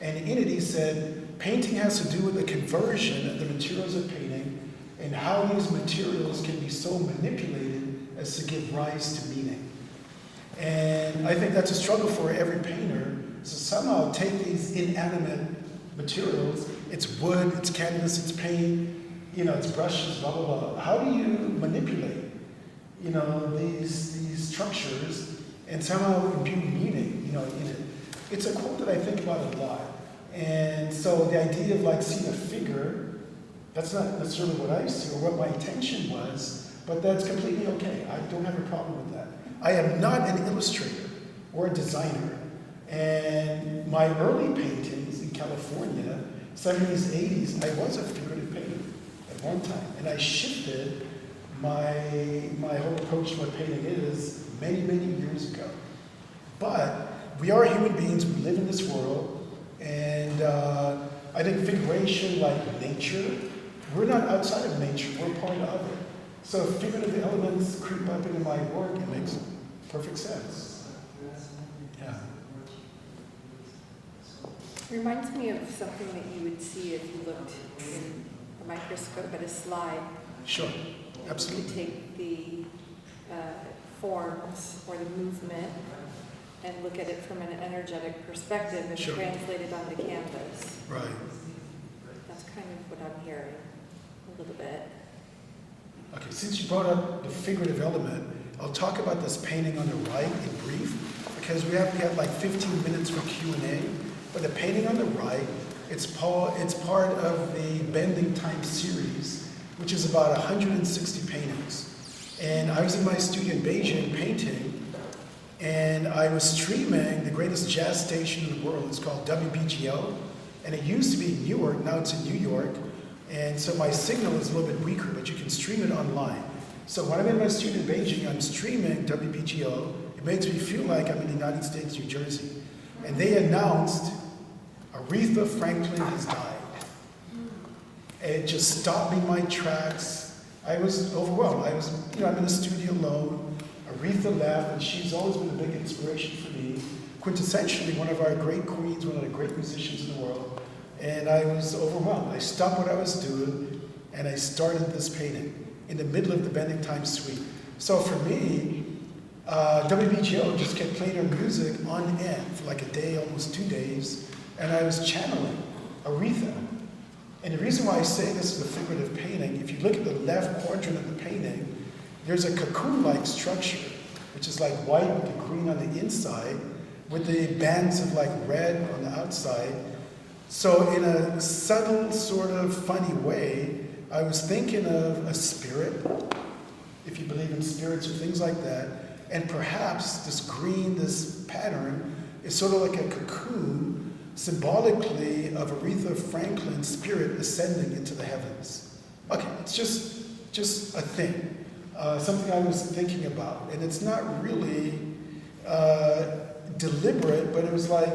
And in it he said, painting has to do with the conversion of the materials of painting and how these materials can be so manipulated as to give rise to meaning. And I think that's a struggle for every painter, to somehow take these inanimate materials, it's wood, it's canvas, it's paint, it's brushes, blah, blah, blah. How do you manipulate, these structures and somehow imbue meaning, in it? It's a quote that I think about a lot. And so the idea of seeing a figure, that's not necessarily what I see or what my intention was, but that's completely okay. I don't have a problem with that. I am not an illustrator or a designer. And my early paintings in California, 70s, 80s, I was a figurative painter at one time. And I shifted my whole approach to what painting is many, many years ago. But we are human beings, we live in this world, and I think figuration, like nature, we're not outside of nature, we're part of it. So if figurative elements creep up into my work, it makes perfect sense. Yeah. Reminds me of something that you would see if you looked in a microscope at a slide. Sure, You absolutely. take the forms or the movement and look at it from an energetic perspective and Sure. translate it onto canvas. Right. That's kind of what I'm hearing a little bit. Okay, since you brought up the figurative element, I'll talk about this painting on the right in brief, because we have 15 minutes for Q&A. But the painting on the right, it's part of the Bending Time series, which is about 160 paintings. And I was in my studio in Beijing painting, and I was streaming the greatest jazz station in the world. It's called WBGO, and it used to be in Newark, now it's in New York. And so my signal is a little bit weaker, but you can stream it online. So when I'm in my studio in Beijing, I'm streaming WBGO. It makes me feel like I'm in the United States, New Jersey. And they announced Aretha Franklin has died. It just stopped me in my tracks. I was overwhelmed. I'm in the studio alone. Aretha left, and she's always been a big inspiration for me. Quintessentially one of our great queens, one of the great musicians in the world. And I was overwhelmed. I stopped what I was doing, and I started this painting in the middle of the Bending Time Suite. So for me, WBGO just kept playing her music on end for like a day, almost 2 days, and I was channeling Aretha. And the reason why I say this is a figurative painting, if you look at the left quadrant of the painting, there's a cocoon-like structure, which is like white with the green on the inside, with the bands of like red on the outside. So in a subtle, sort of funny way, I was thinking of a spirit, if you believe in spirits or things like that, and perhaps this green, this pattern, is sort of like a cocoon, symbolically of Aretha Franklin's spirit ascending into the heavens. Okay, it's just a thing, something I was thinking about, and it's not really deliberate, but it was like,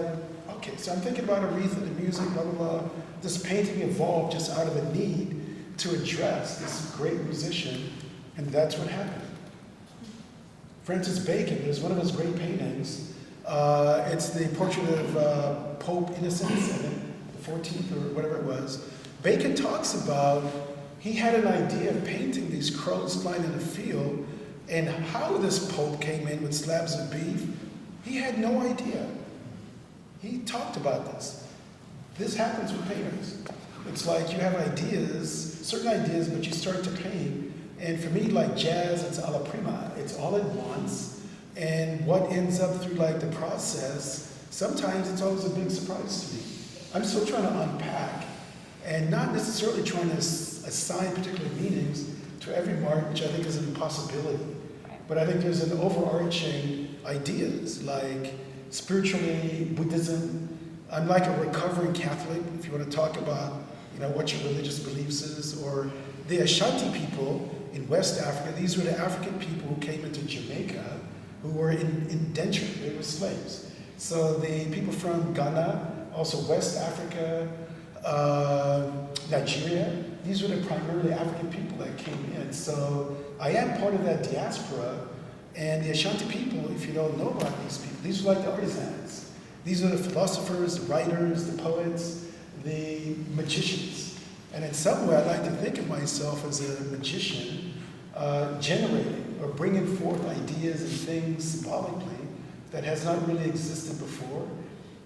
okay, so I'm thinking about Aretha, the music, blah, blah, blah. This painting evolved just out of a need to address this great musician, and that's what happened. Francis Bacon, there's one of his great paintings. It's the portrait of Pope Innocent VII, the 14th or whatever it was. Bacon talks about, he had an idea of painting these crows flying in a field, and how this Pope came in with slabs of beef, he had no idea. He talked about this. This happens with painters. It's like you have ideas, certain ideas, but you start to paint. And for me, like jazz, it's alla prima. It's all at once. And what ends up through like the process, sometimes it's always a big surprise to me. I'm still trying to unpack and not necessarily trying to assign particular meanings to every mark, which I think is an impossibility. But I think there's an overarching ideas like spiritually, Buddhism. I'm like a recovering Catholic, if you want to talk about, what your religious beliefs is, or the Ashanti people in West Africa. These were the African people who came into Jamaica, who were indentured, they were slaves. So the people from Ghana, also West Africa, Nigeria, these were the primarily African people that came in. So I am part of that diaspora, and the Ashanti people, if you don't know about these people, these are like the artisans. These are the philosophers, the writers, the poets, the magicians. And in some way, I like to think of myself as a magician, generating or bringing forth ideas and things symbolically that has not really existed before.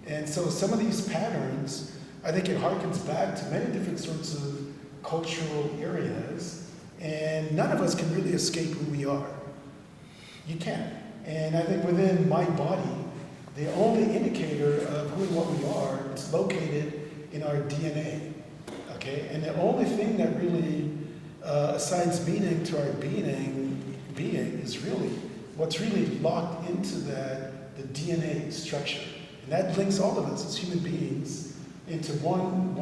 And so some of these patterns, I think it harkens back to many different sorts of cultural areas, and none of us can really escape who we are. You can't. And I think within my body, the only indicator of who and what we are is located in our DNA, okay? And the only thing that really assigns meaning to our being is really what's really locked into that, the DNA structure. And that links all of us as human beings into one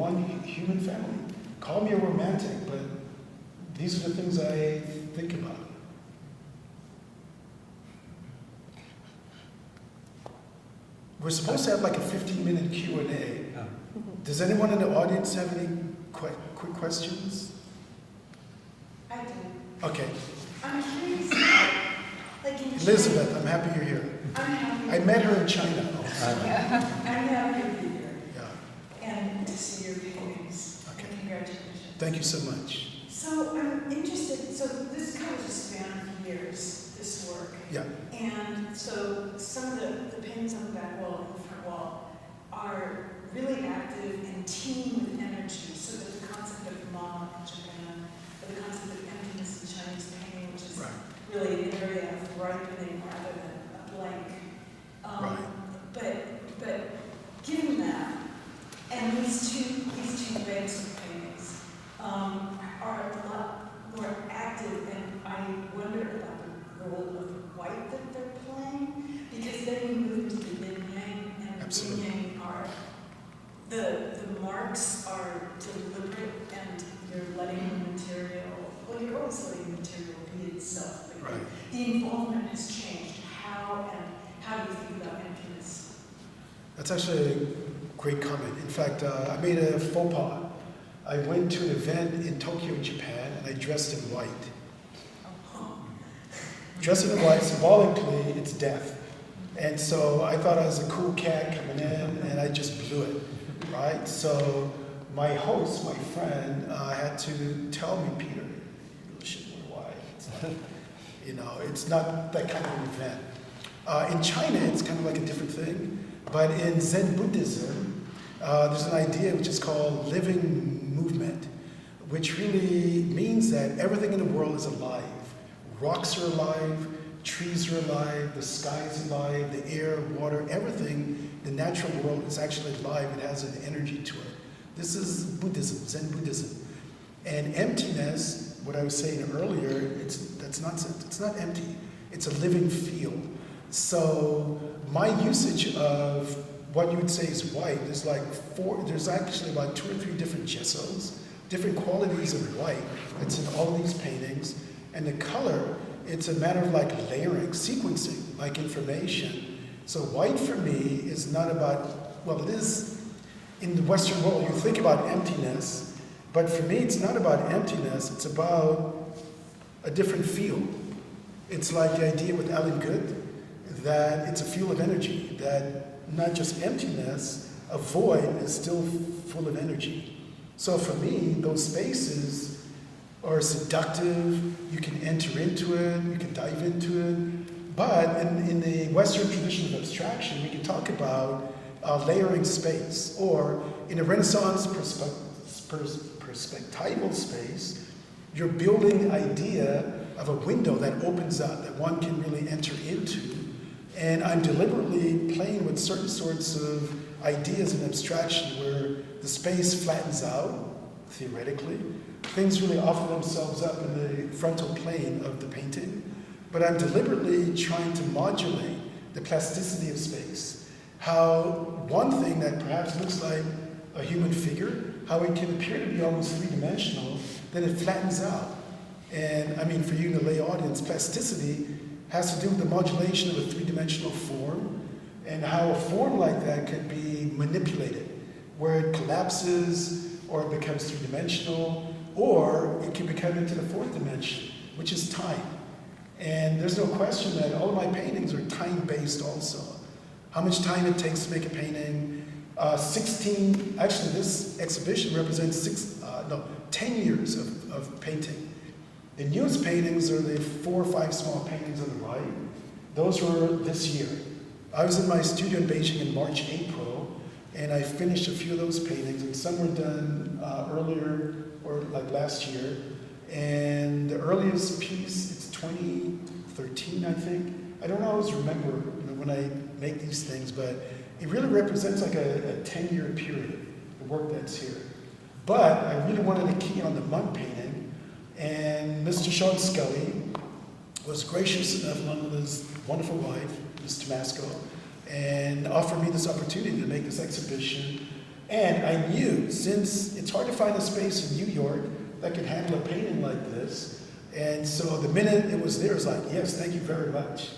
human family. Call me a romantic, but these are the things I think about. We're supposed to have like a 15-minute Q&A. Does anyone in the audience have any quick questions? I do. Okay. I'm curious about, like in Elizabeth, China, I'm happy you're here. I'm happy. I met her in China. I'm happy to be here Yeah. and to see your paintings. Okay. Congratulations. Thank you so much. So I'm interested, so this covers a span of years, this work. Yeah. And so some of the paintings on the back wall and the front wall are really active and teeming with energy, so that the concept of Ma in Japan, or the concept of emptiness in Chinese painting, which is really an area of ripening rather than a blank. But given that, and these two banks of paintings are a lot more active, and I wonder about That's actually a great comment. In fact, I made a faux pas. I went to an event in Tokyo, Japan, and I dressed in white. Dressing in white, symbolically, it's death. And so I thought I was a cool cat coming in, and I just blew it, right? So my host, my friend, had to tell me, Peter, you really should wear white. It's like, you know, it's not that kind of an event. In China, it's kind of like a different thing. But in Zen Buddhism, there's an idea which is called living movement, which really means that everything in the world is alive. Rocks are alive, trees are alive, the sky is alive, the air, water, everything, the natural world is actually alive. It has an energy to it. This is Buddhism, Zen Buddhism. And emptiness, what I was saying earlier, that's nonsense. It's not empty. It's a living field. So my usage of what you would say is white, there's actually about 2 or 3 different gessos, different qualities of white that's in all of these paintings. And the color, it's a matter of like layering, sequencing, like information. So white for me is not about, well, it is in the Western world, you think about emptiness, but for me it's not about emptiness, it's about a different field. It's like the idea with Alan Good, that it's a field of energy, that not just emptiness, a void is still full of energy. So for me, those spaces are seductive, you can enter into it, you can dive into it. But in the Western tradition of abstraction, we can talk about layering space, or in a Renaissance perspectival space, you're building the idea of a window that opens up, that one can really enter into. And I'm deliberately playing with certain sorts of ideas in abstraction where the space flattens out, theoretically. Things really offer themselves up in the frontal plane of the painting, but I'm deliberately trying to modulate the plasticity of space. How one thing that perhaps looks like a human figure, how it can appear to be almost three-dimensional, then it flattens out. And I mean, for you in the lay audience, plasticity has to do with the modulation of a three-dimensional form, and how a form like that could be manipulated, where it collapses, or it becomes three-dimensional, or it can become into the 4th dimension, which is time. And there's no question that all of my paintings are time-based also. How much time it takes to make a painting. Actually this exhibition represents 10 years of painting. The newest paintings are the 4 or 5 small paintings on the right. Those were this year. I was in my studio in Beijing in March, April, and I finished a few of those paintings, and some were done earlier, or like last year. And the earliest piece, it's 2013, I think. I don't always remember, when I make these things, but it really represents like a 10-year period, the work that's here. But I really wanted to key on the monk painting, and Mr. Sean Scully was gracious enough, along with his wonderful wife, Ms. Tomasco, and offered me this opportunity to make this exhibition. And I knew, since it's hard to find a space in New York that could handle a painting like this, and so the minute it was there, it was like, yes, thank you very much.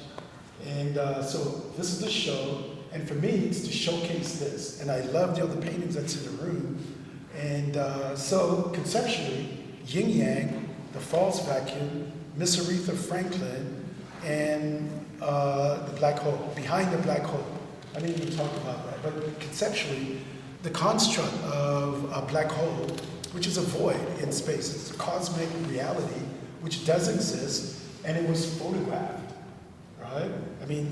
And so this is the show, and for me, it's to showcase this. And I love the other paintings that's in the room. And so conceptually, Yin Yang, the False Vacuum, Miss Aretha Franklin, and the black hole, behind the black hole. I didn't even talk about that, but conceptually, the construct of a black hole, which is a void in space, it's a cosmic reality, which does exist, and it was photographed, right? I mean,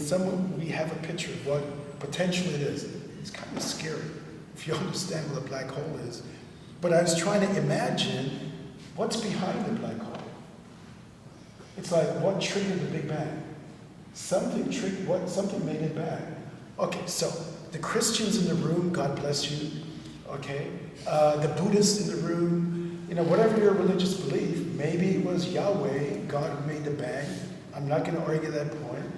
we have a picture of what potentially it is. It's kind of scary if you understand what a black hole is. But I was trying to imagine what's behind the black hole. It's like, what triggered the Big Bang? Something made it bang. Okay, so the Christians in the room, God bless you, okay? The Buddhists in the room, whatever your religious belief, maybe it was Yahweh, God, who made the bang. I'm not going to argue that point.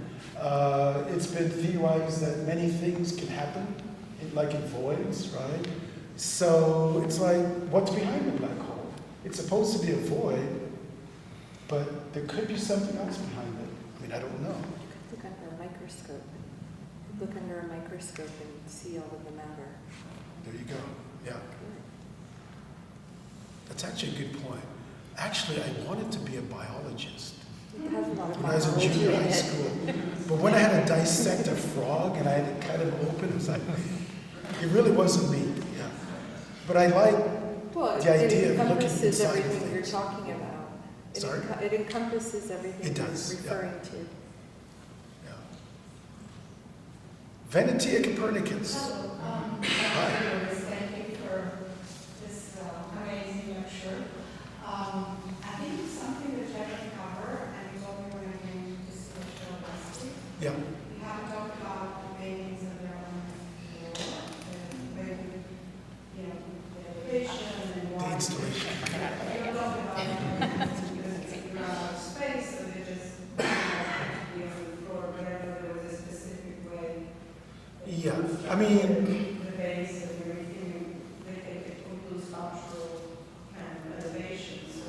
It's been theorized that many things can happen, like in voids, right? So it's like, what's behind the black hole? It's supposed to be a void, but there could be something else behind it. I mean, I don't know. Look under a microscope. look under a microscope and see all of the matter. There you go, yeah. That's actually a good point. Actually, I wanted to be a biologist It has a lot of when I was in biology junior in high it. school. But when I had to dissect a frog and I had to cut him open, it was like, it really wasn't me, yeah. But I like Well, the idea it of looking encompasses inside everything you're things. talking about. Sorry? It encompasses everything It does, you're yeah. referring to. Yeah. Venetia Copernicus. Hello, Hi. thank you for this amazing lecture. I think it's something that Jeff can cover, and you told me when I came to see the show last week. Yeah. We haven't talked about the paintings and their own floor, and maybe, you know, the elevation and The why. installation. We don't talk about it because it's a ground space, so they just, be on the floor, whatever, there was a specific way. Yeah, I mean, The base and everything, they take it into sculptural kind of elevation, so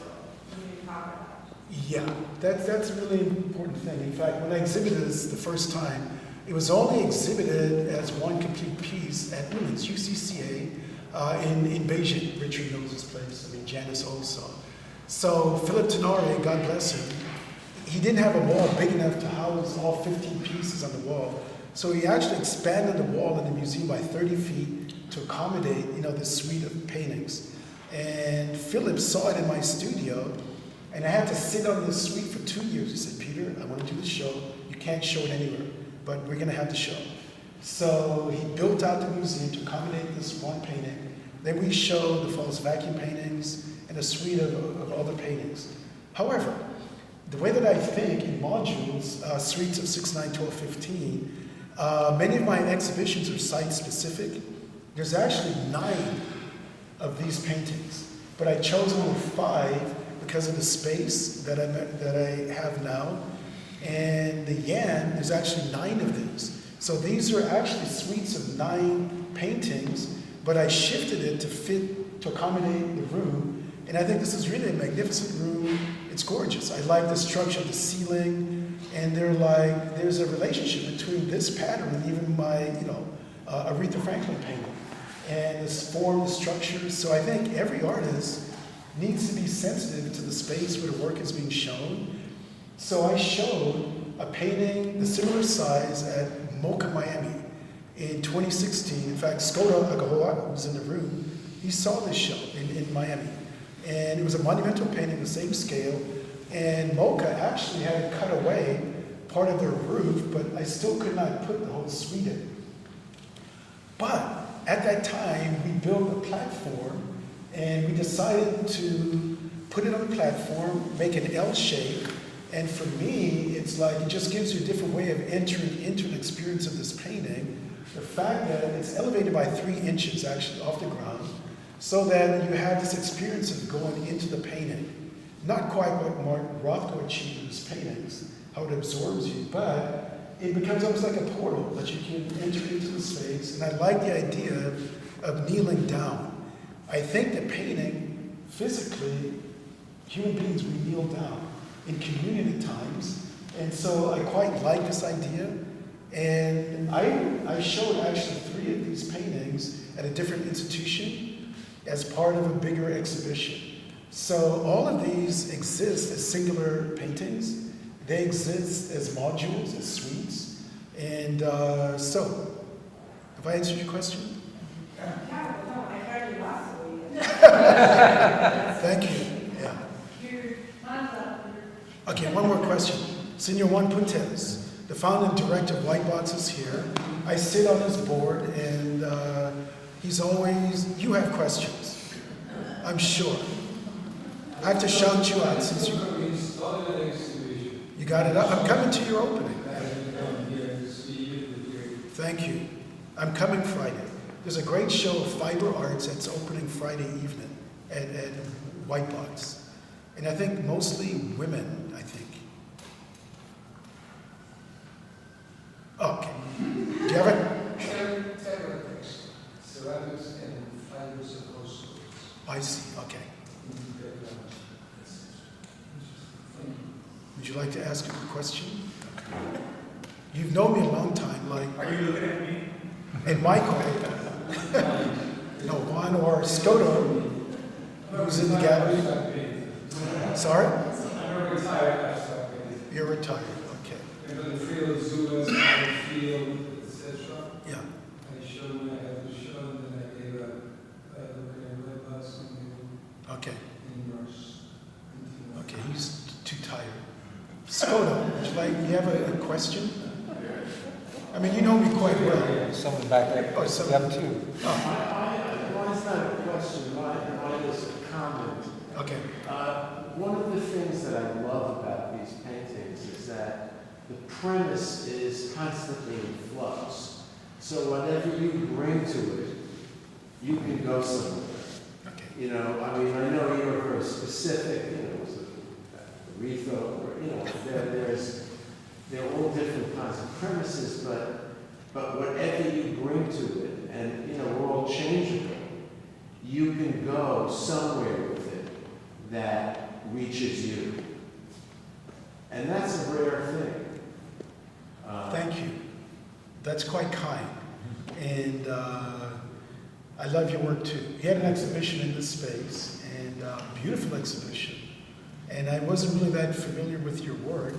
we didn't talk about it. yeah, that's a really important thing. In fact, when I exhibited this the first time, it was only exhibited as one complete piece at Women's UCCA in Beijing. Richard knows this place, I mean, JANIS also. So Philip Tenare, God bless him, he didn't have a wall big enough to house all 15 pieces on the wall. So he actually expanded the wall in the museum by 30 feet to accommodate, you know, this suite of paintings. And Philip saw it in my studio, and I had to sit on this suite for 2 years. He said, Peter, I want to do the show. You can't show it anywhere, but we're going to have the show. So he built out the museum to accommodate this one painting. Then we showed the false vacuum paintings and a suite of other paintings. However, the way that I think in modules, suites of 6, 9, 12, 15, many of my exhibitions are site-specific. There's actually 9 of these paintings, but I chose only 5 because of the space that I have now. And the Yan, there's actually 9 of these. So these are actually suites of 9 paintings, but I shifted it to accommodate the room. And I think this is really a magnificent room. It's gorgeous. I like the structure of the ceiling. And there's a relationship between this pattern and even my, Aretha Franklin painting. And this form, the structure. So I think every artist needs to be sensitive to the space where the work is being shown. So I showed a painting the similar size at Mocha, Miami in 2016. In fact, Skoda Agahoa, who's in the room, he saw this show in Miami. And it was a monumental painting, the same scale. And Mocha actually had cut away part of their roof, but I still could not put the whole suite in. But at that time, we built a platform, and we decided to put it on the platform, make an L shape. And for me, it's like it just gives you a different way of entering into an experience of this painting. The fact that it's elevated by 3 inches actually off the ground, so that you have this experience of going into the painting. Not quite what Mark Rothko achieved in his paintings, how it absorbs you, but it becomes almost like a portal that you can enter into the space. And I like the idea of kneeling down. I think that painting, physically, human beings, we kneel down in community times. And so I quite like this idea. And I showed actually 3 of these paintings at a different institution as part of a bigger exhibition. So all of these exist as singular paintings. They exist as modules, as suites. And so, have I answered your question? No, I heard you last week. Thank you. Yeah. Okay, one more question. Senor Juan Puntes, the founder and director of White Box, is here. I sit on his board, and he's always, you have questions, I'm sure. I have to shout you out since you got it up. I'm coming to your opening. Thank you. I'm coming Friday. There's a great show of fiber arts that's opening Friday evening at White Box. And I think mostly women, I think. Okay. Do you have a... Ceramics and fibers of host. I see, okay. Would you like to ask a question? You've known me a long time. like, Are you looking at me? and Michael, no, Juan or Scoto, who's in the gallery. Sorry? I'm retired, I stopped painting. You're retired, okay. And in the field of zoos, I field, etc. Yeah, I showed them, I had to show them, and I gave a look at red bus and okay, then nurse. okay, he's too tired. Scoto, would you like, you have a question? I mean, you know me quite well. Someone back there. Oh, so- You have two. Mine's not a question, mine is a comment. Okay, One of the things that I love about these paintings is that the premise is constantly in flux. So whatever you bring to it, you can go somewhere. okay. You know, I mean, I know you're very specific, you know, it's a Retho, or, you know, they're all different kinds of premises, but whatever you bring to it, and, you know, we're all changeable, you can go somewhere with it that reaches you. And that's a rare thing. Thank you. That's quite kind. And I love your work too. You had an exhibition in this space, and beautiful exhibition. And I wasn't really that familiar with your work.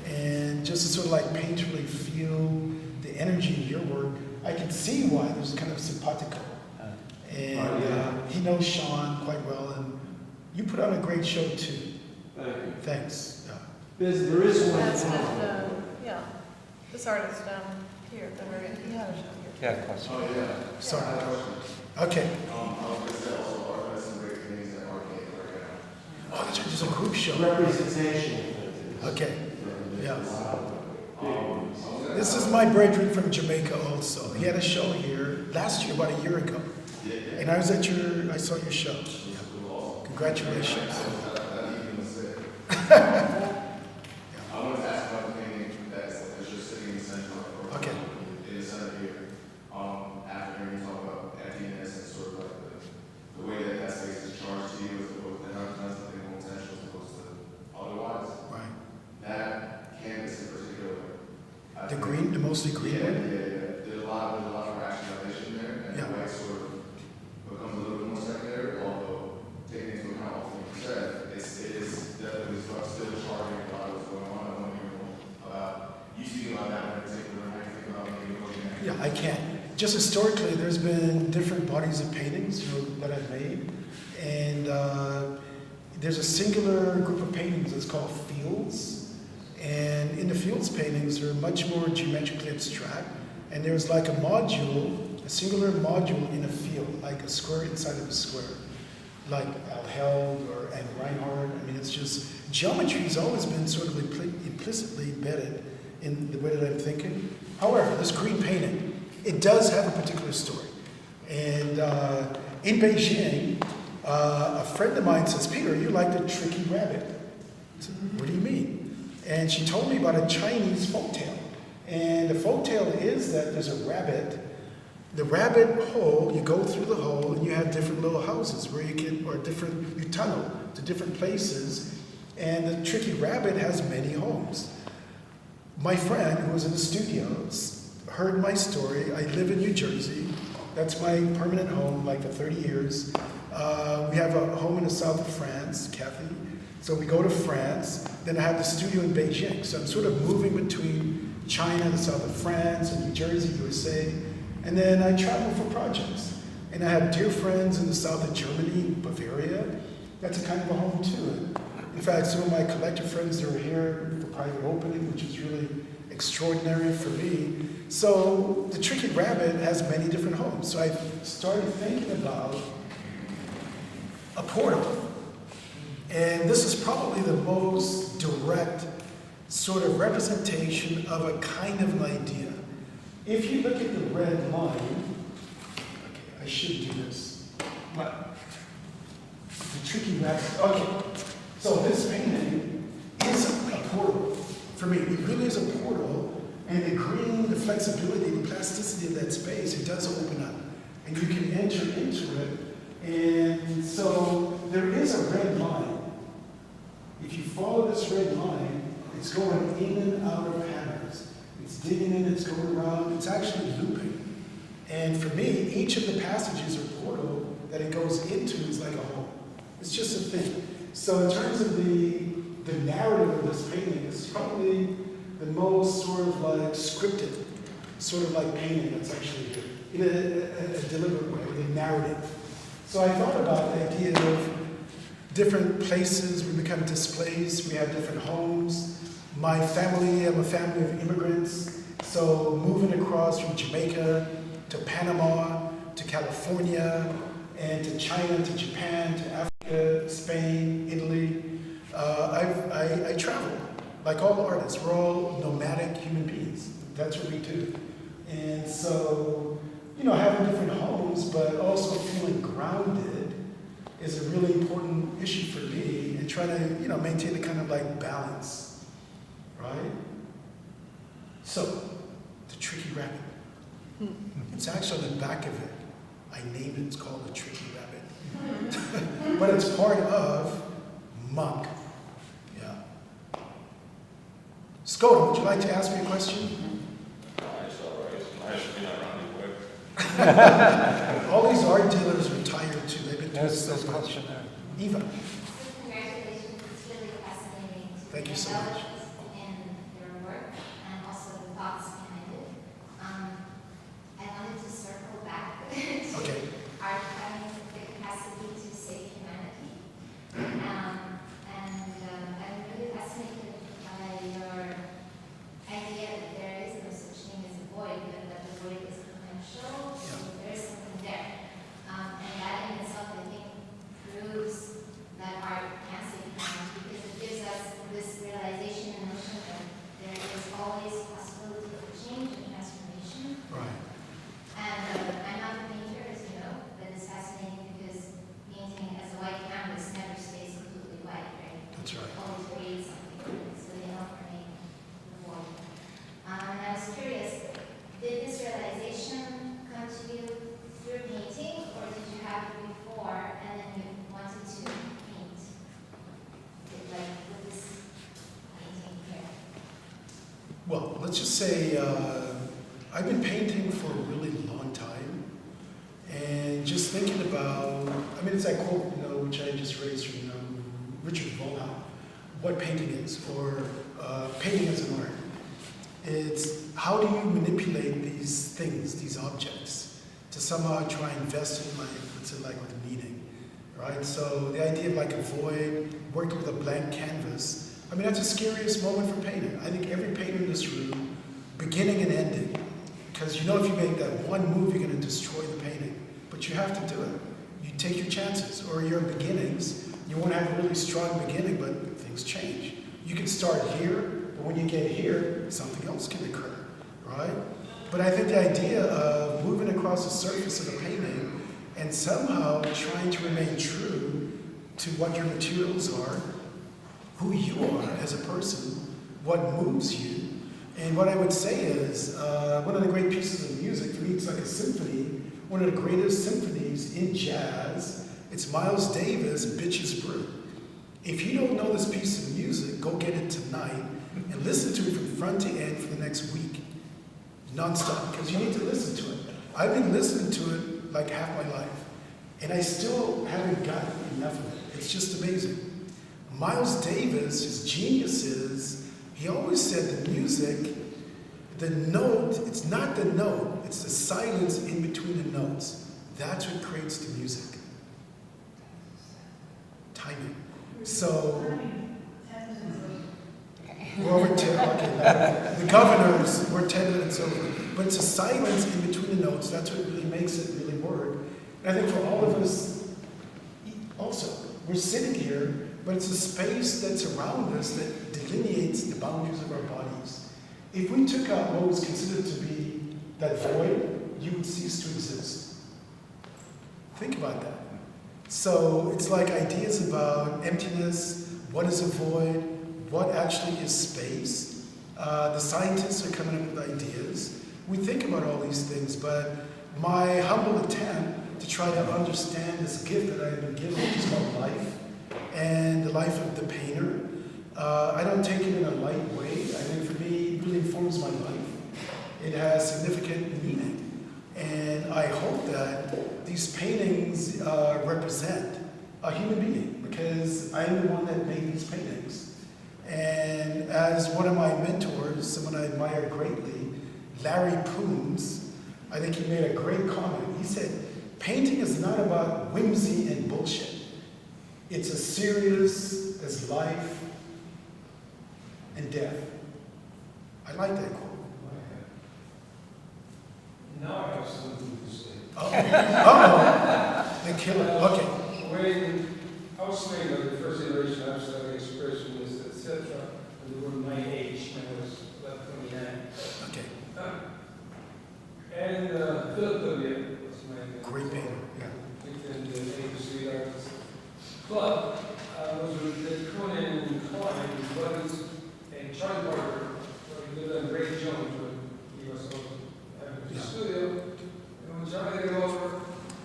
And just to sort of like painterly feel the energy in your work, I can see why there's kind of simpatico. And he knows Sean quite well, and you put on a great show too. Thank you. Thanks. Yeah. There is one That's with, problem. yeah, this artist here, the very, he had a show here. You had a question. Oh, yeah. Sorry. I have a question. Okay. I was going to say also, Art has some great things at Arcade right now. Oh, there's a group show. Representation. Okay. Yeah. Um, This is my brethren from Jamaica also. He had a show here last year, about a year ago. And I saw your show. Congratulations. I wanted to ask about the painting that's just sitting in the center of Okay. in the center here. After hearing you talk about emptiness and sort of like the way that that space is charged to you as opposed to not something more intentional as opposed to otherwise. Right. That canvas in particular. I The think- green, the mostly green Yeah, one? yeah, yeah. There's a lot of rationalization there, and Yeah. the white sort of becomes a little bit more secondary, although taking into account all the things you said, it is definitely still charging a lot of what's going on. I want to hear more about you speaking about that in particular, and how you think about maybe looking at. Yeah, I can. Just historically, there's been different bodies of paintings that I've made. And there's a singular group of paintings that's called fields. And in the fields paintings, they're much more geometrically abstract. And there's like a module, a singular module in a field, like a square inside of a square, like Al Held or Anne Reinhardt. I mean, it's just, geometry has always been sort of implicitly embedded in the way that I'm thinking. However, this green painting, it does have a particular story. And in Beijing, a friend of mine says, Peter, you like the tricky rabbit. I said, what do you mean? And she told me about a Chinese folktale. And the folktale is that there's a rabbit. The rabbit hole, you go through the hole and you have different little houses where you can, or different, you tunnel to different places. And the tricky rabbit has many homes. My friend, who was in the studios, heard my story. I live in New Jersey. That's my permanent home, like for 30 years. We have a home in the south of France, Kathy. So we go to France. Then I have the studio in Beijing. So I'm sort of moving between China, the south of France, and New Jersey, USA. And then I travel for projects. And I have dear friends in the south of Germany, Bavaria. That's a kind of a home too. In fact, some of my collector friends that are here for private opening, which is really extraordinary for me. So the Tricky Rabbit has many different homes. So I started thinking about a portal. And this is probably the most direct sort of representation of a kind of an idea. If you look at the red line, okay, I should do this. What? The Tricky Rabbit. Okay. So this painting is a portal for me. It really is a portal, and the green, the flexibility, the plasticity of that space, it does open up, and you can enter into it. And so there is a red line. If you follow this red line, it's going in and out of patterns. In it's digging in, it's going around, it's actually looping. And for me, each of the passages or portal that it goes into is like a home. It's just a thing. So in terms of the narrative of this painting, it's probably the most sort of like scripted, sort of like painting that's actually here, in a deliberate way, with a narrative. So I thought about the idea of different places we become displaced, we have different homes. My family, I'm a family of immigrants, so moving across from Jamaica to Panama, to California, and to China, to Japan, to Africa, Spain, Italy. I travel, like all artists. We're all nomadic human beings. That's what we do. And so, you know, having different homes, but also feeling grounded is a really important issue for me, and trying to, you know, maintain a kind of like balance, right? So, the tricky rabbit. It's actually on the back of it. I named it, it's called the tricky rabbit. But it's part of monk. Yeah. Skoda, would you like to ask me a question? All these art dealers are tired too. They've been doing so much. Question there. Eva, Congratulations, it's really fascinating to thank you so develop much. in your work and also the thoughts behind it. I wanted to circle back to Okay. art having the capacity to save humanity. I'm really fascinated by your idea that there is no such thing as a void, but that the void is potential, so there is something there. And that in itself, I think, proves that art can save humanity, because it gives us this realization and notion that there is always possibility of change and transformation. Right. And I'm not a painter, as you know, but it's fascinating because painting as a white canvas never stays completely white, right? That's right. Always creates something, so they help create the void. And I was curious, did this realization come to you through painting, or did you have it before and then you wanted to paint? Like with this painting here? Well, let's just say I've been painting for a really long time, and just thinking about, I mean, it's that quote, you know, which I just raised from Richard Volham, what painting is, or painting as an art. It's how do you manipulate these things, these objects, to somehow try and invest in life, what's it like with meaning, right? So the idea of like a void, working with a blank canvas, I mean, that's the scariest moment for painting. I think every painter in this room, beginning and ending, because you know if you make that one move, you're going to destroy the painting. But you have to do it. You take your chances, or your beginnings. You won't have a really strong beginning, but things change. You can start here, but when you get here, something else can occur, right? But I think the idea of moving across the surface of a painting and somehow trying to remain true to what your materials are, who you are as a person, what moves you. And what I would say is, one of the great pieces of music, for me it's like a symphony, one of the greatest symphonies in jazz, it's Miles Davis' Bitches Brew. If you don't know this piece of music, go get it tonight and listen to it from front to end for the next week, nonstop, because you need to listen to it. I've been listening to it like half my life, and I still haven't gotten enough of it. It's just amazing. Miles Davis, his genius is, he always said the music, the note, it's not the note, it's the silence in between the notes. That's what creates the music. Timing. So, we're over 10, okay. The governors, we're 10 minutes over. But it's a silence in between the notes, that's what really makes it really work. And I think for all of us, also, we're sitting here, but it's a space that's around us that delineates the boundaries of our bodies. If we took out what was considered to be that void, you would cease to exist. Think about that. So it's like ideas about emptiness, what is a void, what actually is space. The scientists are coming up with ideas. We think about all these things, but my humble attempt to try to understand this gift that I've been given, which is called life, and the life of the painter, I don't take it in a light way. I think for me, it really informs my life. It has significant meaning. And I hope that these paintings represent a human being, because I'm the one that made these paintings. And as one of my mentors, someone I admire greatly, Larry Coombs, I think he made a great comment. He said, painting is not about whimsy and bullshit. It's as serious as life and death. I like that quote. Now I have something to say. Uh-oh. The killer. Okay. When I was saying that the first iteration of abstract expressionist, etc., and they were my age, when I was about 29. Okay. And Philip W. was my Great painter. Yeah. and the Street Artists Club was with Conan and Klein, his buddies, and Charlie Parker, who lived on Great Jones when he was also having his studio. And when Charlie came over,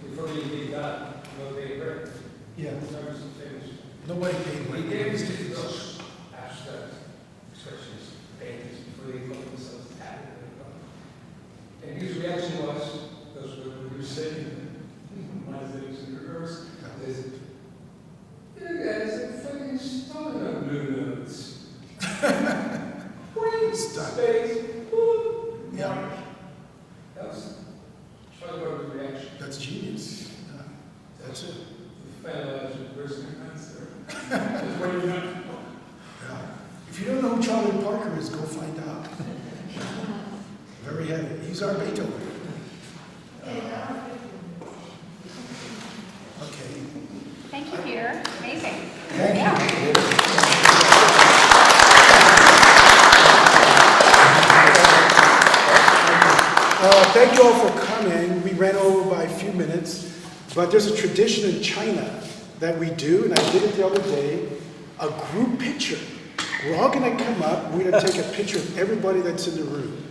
before he got no paid rent, Yeah. Charlie was finished. Nobody paid He me. gave us those abstract expressions, paintings, before they called themselves tatted. And his reaction was, those were what we were saying, my things in reverse, they said, you guys are fucking stalling on blue notes. Green space, blue, Yeah. white. That was Charlie reaction. That's genius. Yeah. That's it. The finalized person answer. That's what you know. Yeah. If you don't know who Charlie Parker is, go find out. Very heavy. He's our Beethoven. Okay. Thank you, Peter. Amazing. Thank you. Thank you all for coming. We ran over by a few minutes, but there's a tradition in China that we do, and I did it the other day, a group picture. We're all going to come up. We're going to take a picture of everybody that's in the room,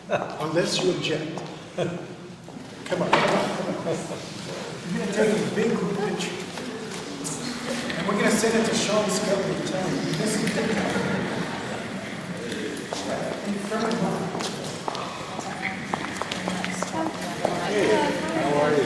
unless you object. Come on, come on, come on. We're going to take a big group picture. And we're going to send it to Sean Scully and tell him, this is in front of mine. Hey, how are you?